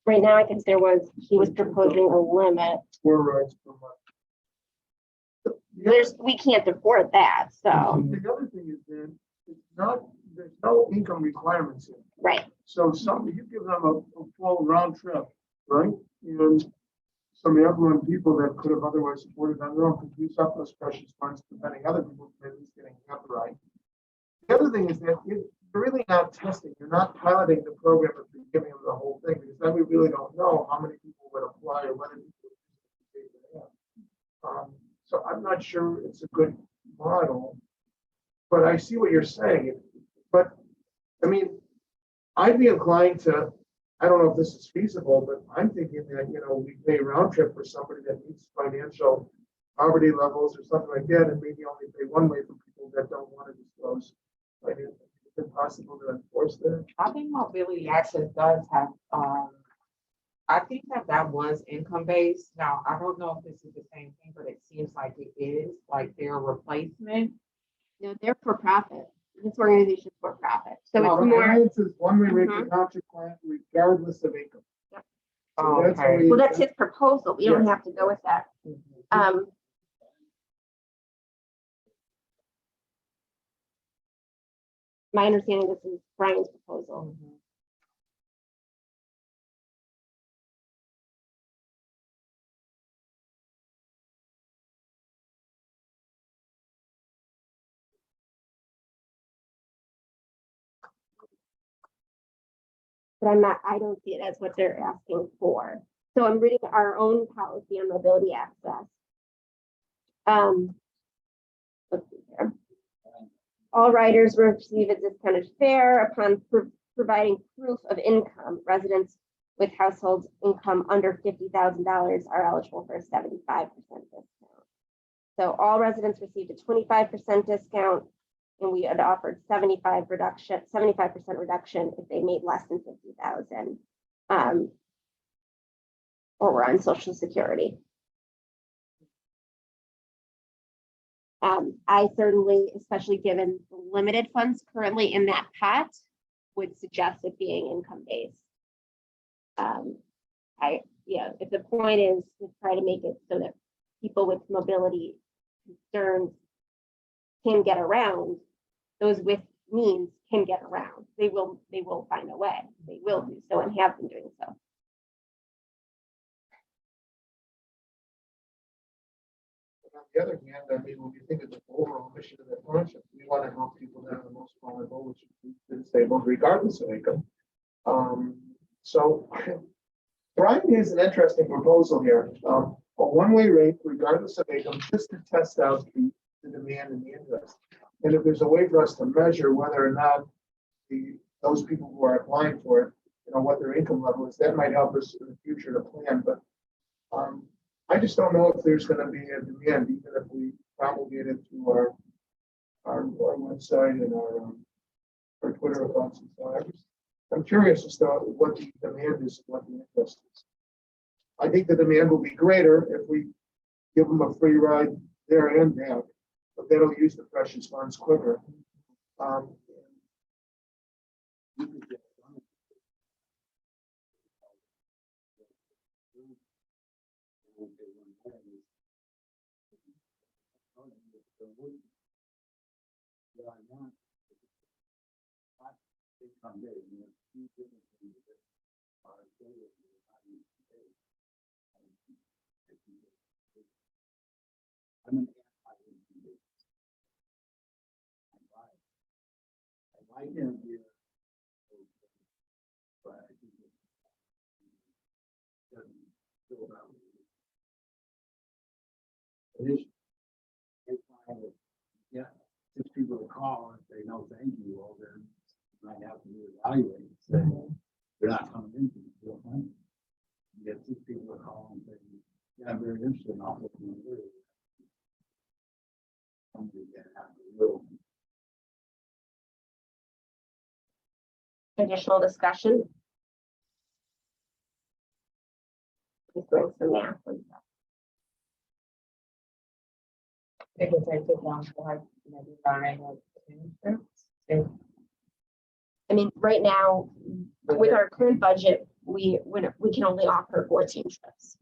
Right now, I think he was proposing a limit. 4 rides per month. We can't afford that, so. The other thing is that there's no income requirements here. Right. So you give them a full round trip, right? And some affluent people that could have otherwise supported on their own could use up those precious funds, preventing other people from at least getting half the ride. The other thing is that you're really not testing, you're not piloting the program if you're giving them the whole thing, because then we really don't know how many people would apply or whether people would use it. So I'm not sure it's a good model. But I see what you're saying. But, I mean, I'd be inclined to, I don't know if this is feasible, but I'm thinking that, we pay round trip for somebody that meets financial poverty levels or something like that, and maybe only pay one way for people that don't want to disclose. Like, is it possible to enforce that? I think mobility access does have, I think that was income based. Now, I don't know if this is the same thing, but it seems like it is, like their replacement. No, they're for profit. This organization is for profit. So Oh, it's okay. more, It says one-way rate for township client regardless of income. Yep. So that's how Okay. we- well, that's his proposal. We don't have to go with that. My understanding, this is Brian's proposal. But I don't see it as what they're asking for. So I'm reading our own policy on mobility access. Let's see here. All riders receive a discounted fare upon providing proof of income. Residents with household income under $50,000 are eligible for a 75% discount. So all residents received a 25% discount, and we had offered 75% reduction if they made less than 50,000, or were on Social Security. I certainly, especially given the limited funds currently in that pot, would suggest it being income based. If the point is to try to make it so that people with mobility concerns can get around, those with means can get around. They will find a way. They will do so and have been doing so. On the other hand, I mean, when you think of the overall mission of the township, we want to help people that are the most vulnerable, which is disabled, regardless of income. So Brian has an interesting proposal here. A one-way rate, regardless of income, just to test out the demand and the interest. And if there's a way for us to measure whether or not those people who are applying for it, what their income level is, that might help us in the future to plan. But I just don't know if there's going to be a demand, even if we promulgate it through our website and our Twitter accounts and so on. I'm curious as to what the demand is, what the interest is. I think the demand will be greater if we give them a free ride there and back, but that'll use the precious funds quicker. Yeah, six people to call and say no, thank you. Well, then you might have to reevaluate and say they're not coming in. You get six people to call and say, yeah, I'm very interested in all this. Additional discussion. Just doing some math. It would take too long to like maybe buy like. I mean, right now, with our current budget, we can only offer 14 trips.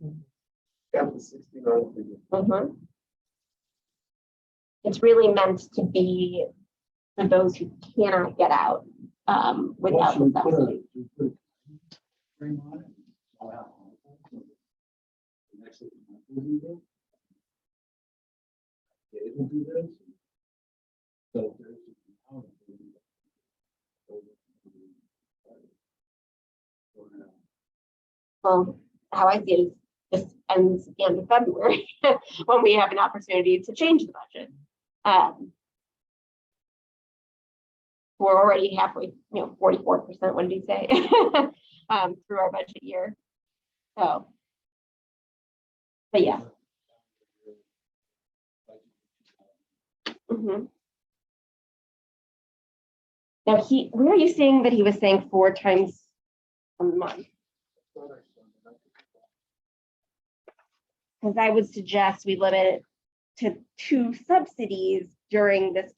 Down to 69. It's really meant to be for those who cannot get out without the subsidy. Well, how I see it is this ends at the end of February when we have an opportunity to change the budget. We're already halfway, 44%, what did you say? Through our budget year. So. But yeah. Mhm. Now where are you saying that he was saying 4 times a month? Because I would suggest we limit it to 2 subsidies during this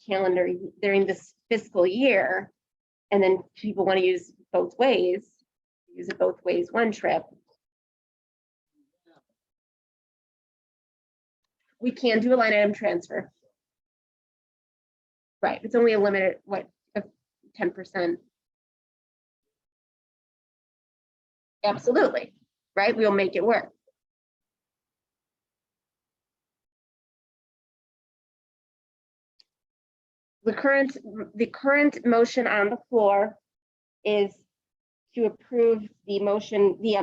fiscal year. And then people want to use both ways, use it both ways, 1 trip. We can do a line item transfer. Right, it's only a limited, what, 10%? Absolutely, right? We'll make it work. The current motion on the floor is to approve the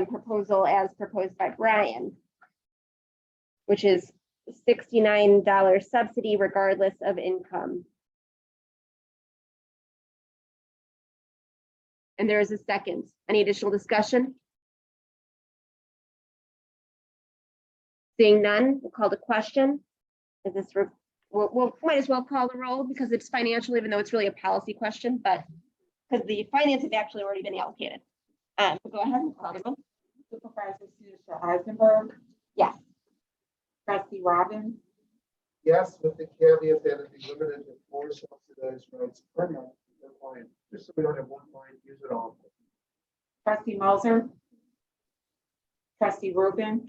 proposal as proposed by Brian, which is $69 subsidy regardless of income. And there is a second. Any additional discussion? Seeing none, we'll call the question. Is this, we'll might as well call the roll because it's financial, even though it's really a policy question, but because the finance has actually already been allocated. Go ahead and call the roll. Supervisor Eisenberg, Yes. trustee Robbins, Yes, with the caveat that it be limited to 4 subsidized rides per month per client, just so we don't have one client use it all. trustee Moser, trustee Rubin,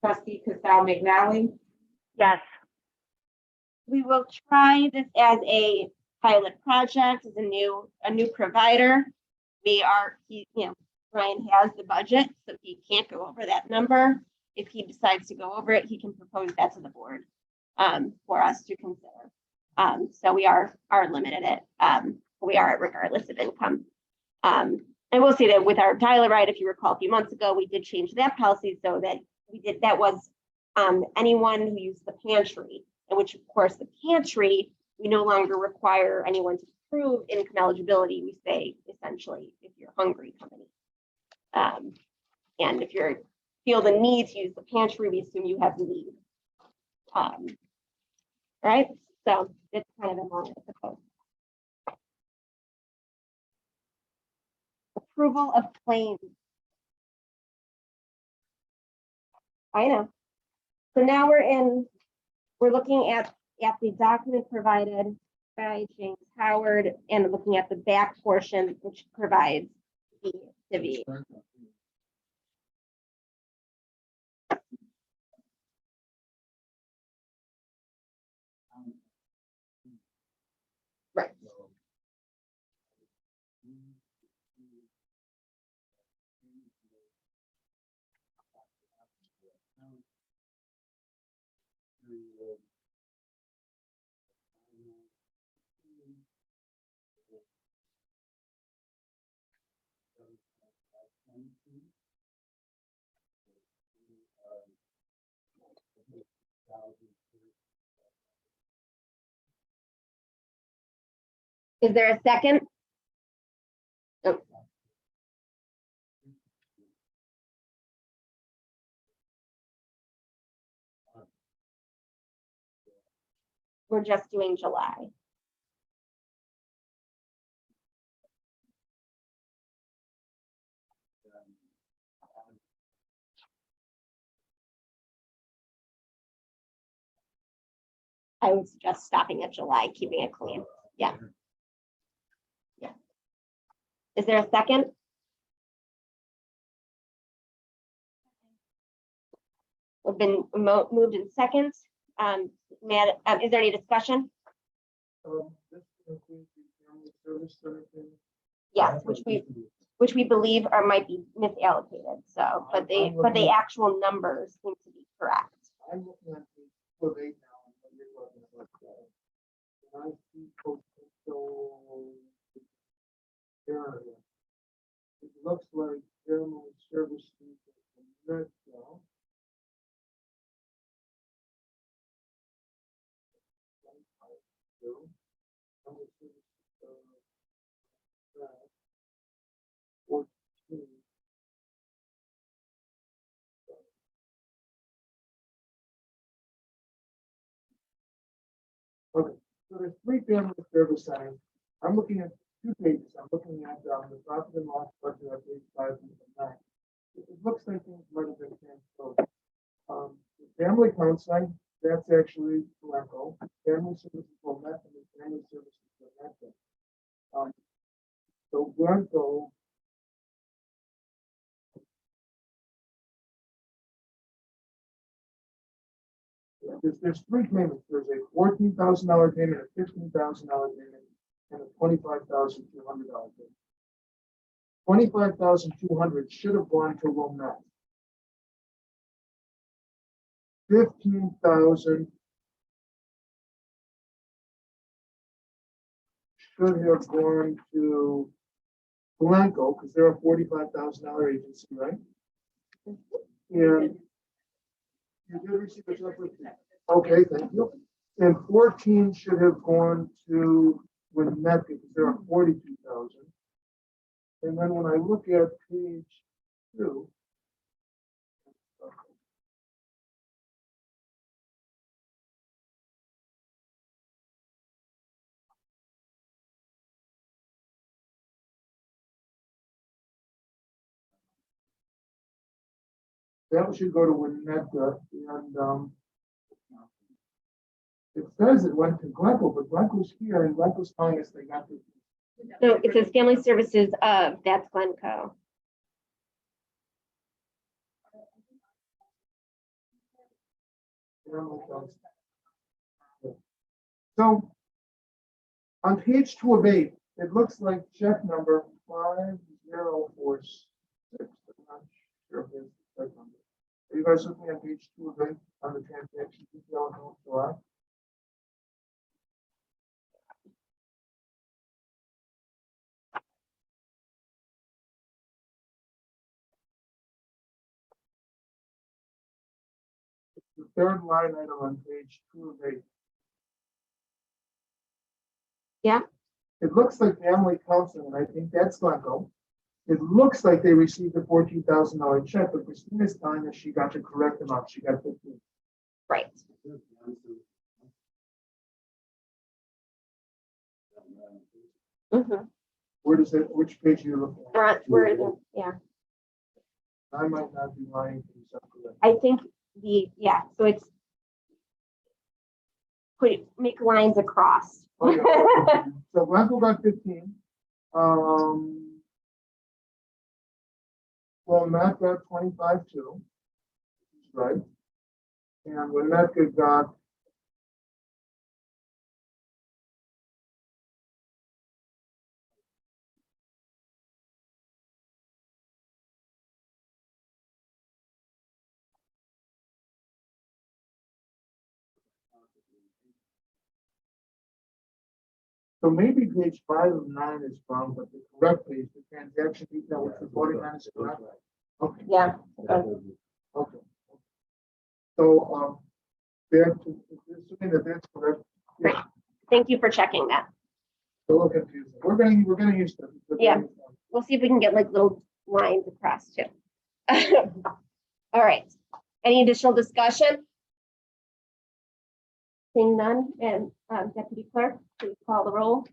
trustee Casal McNally, Yes. We will try this as a pilot project, as a new provider. Ryan has the budget, so he can't go over that number. If he decides to go over it, he can propose that to the board for us to consider. So we are limited at we are regardless of income. I will say that with our dial-a-ride, if you recall a few months ago, we did change that policy so that that was anyone who used the pantry, in which of course the pantry, we no longer require anyone to prove income eligibility. We say essentially, if you're hungry, company. And if you feel the need to use the pantry, we assume you have the need. Right? So it's kind of a long suppose. Approval of claims. I know. So now we're looking at the document provided by James Howard and looking at the back portion, which provides the CV. Right. Is there a second? Oh. We're just doing July. I would suggest stopping at July, keeping it clean. Yeah. Yeah. Is there a second? We've been moved in seconds. Is there any discussion? This includes the family service center thing. Yes, which we believe might be misallocated. So, but the actual numbers seem to be correct. I'm looking at the full date now, and what you're looking at. And I see potential area. It looks like family service. there's 3 family service centers. I'm looking at 2 pages. I'm looking at the profit and loss budget at page 5 and 9. It looks like things might have been transferred. The family counseling, that's actually Glencoe. Family services for Met and the family services for Met. So Glencoe. There's 3 payments. There's a $14,000 payment, a $15,000 payment, and a $25,200 payment. $25,200 should have gone to Wilmette. 15,000 should have gone to Glencoe because they're a $45,000 agency, right? And you did receive a check with that. Okay, thank you. And 14 should have gone to Wilmette because they're a 42,000. And then when I look at page 2, that should go to Winnetka, and it says it went to Glencoe, but Glencoe's here, and Glencoe's telling us they got this. No, it says family services of, that's Glencoe. So on page 2 of 8, it looks like check number 5046. I'm not sure if it's the check number. Are you guys looking at page 2 of 8 on the transaction detail account July? The 3rd line item on page 2 of 8. Yeah. It looks like family counseling, and I think that's Glencoe. It looks like they received a $14,000 check, but Christina's telling us she got the correct amount. She got 15. Right. Mm-hmm. Where does it, which page are you looking at? Front, where is it? Yeah, I might not be lying to you, so correct. I think so it's make lines across. Oh, yeah. So Glencoe got 15. Well, Matt got 25 too. Right. And Winnetka got so maybe page 5 of 9 is wrong, but the correct page, the transaction detail, which is voting on is correct. Okay. Yeah. Okay. So, assuming that that's correct. Great. Thank you for checking that. A little confusing. We're gonna use them. Yeah. We'll see if we can get like little lines across too. All right. Any additional discussion? Seeing none, and Deputy Clerk, please call the roll.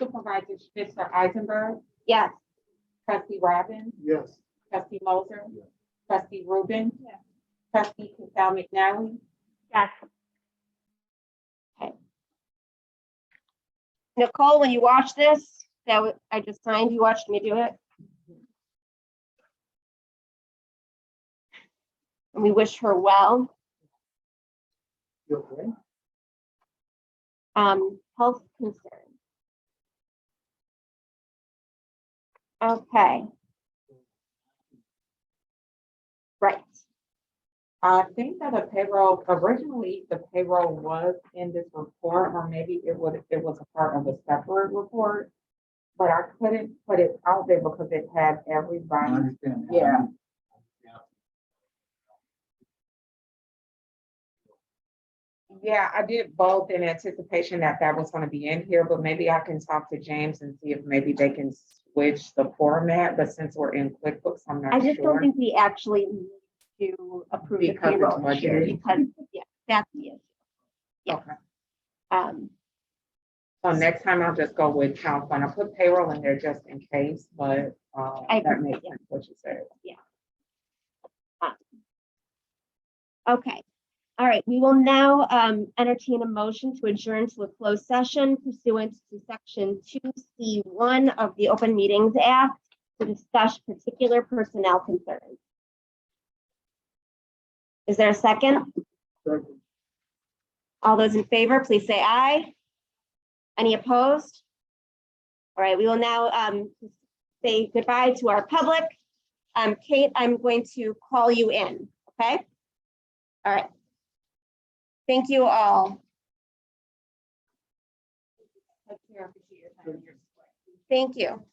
Supervisor Mr. Eisenberg, Yes. trustee Robbins, Yes. trustee Moser, Yes. trustee Rubin, Yes. trustee Cassell McNally, Yes. Okay. Nicole, when you watch this, I just signed, you watched me do it. And we wish her well. You okay? Health concern. Okay. Right. I think that the payroll, originally the payroll was in this report, or maybe it was a part of a separate report. But I couldn't put it out there because it had I everybody. understand. Yeah. Yeah, I did both in anticipation that that was gonna be in here, but maybe I can talk to James and see if maybe they can switch the format, but since we're in QuickBooks, I'm not I just don't sure. think we actually need to approve the Because it's payroll this year budgeted. because, yeah, that's the issue. Yeah. Okay. So next time I'll just go with town fund. I'll put payroll in there just in case, but I that agree, makes yeah. sense what you said. Okay, all right, we will now entertain a motion to adjourn to a closed session pursuant to section 2C1 of the Open Meetings Act to discuss particular personnel concerns. Is there a second? All those in favor, please say aye. Any opposed? All right, we will now say goodbye to our public. Kate, I'm going to call you in, okay? All right. Thank you all. Thank you.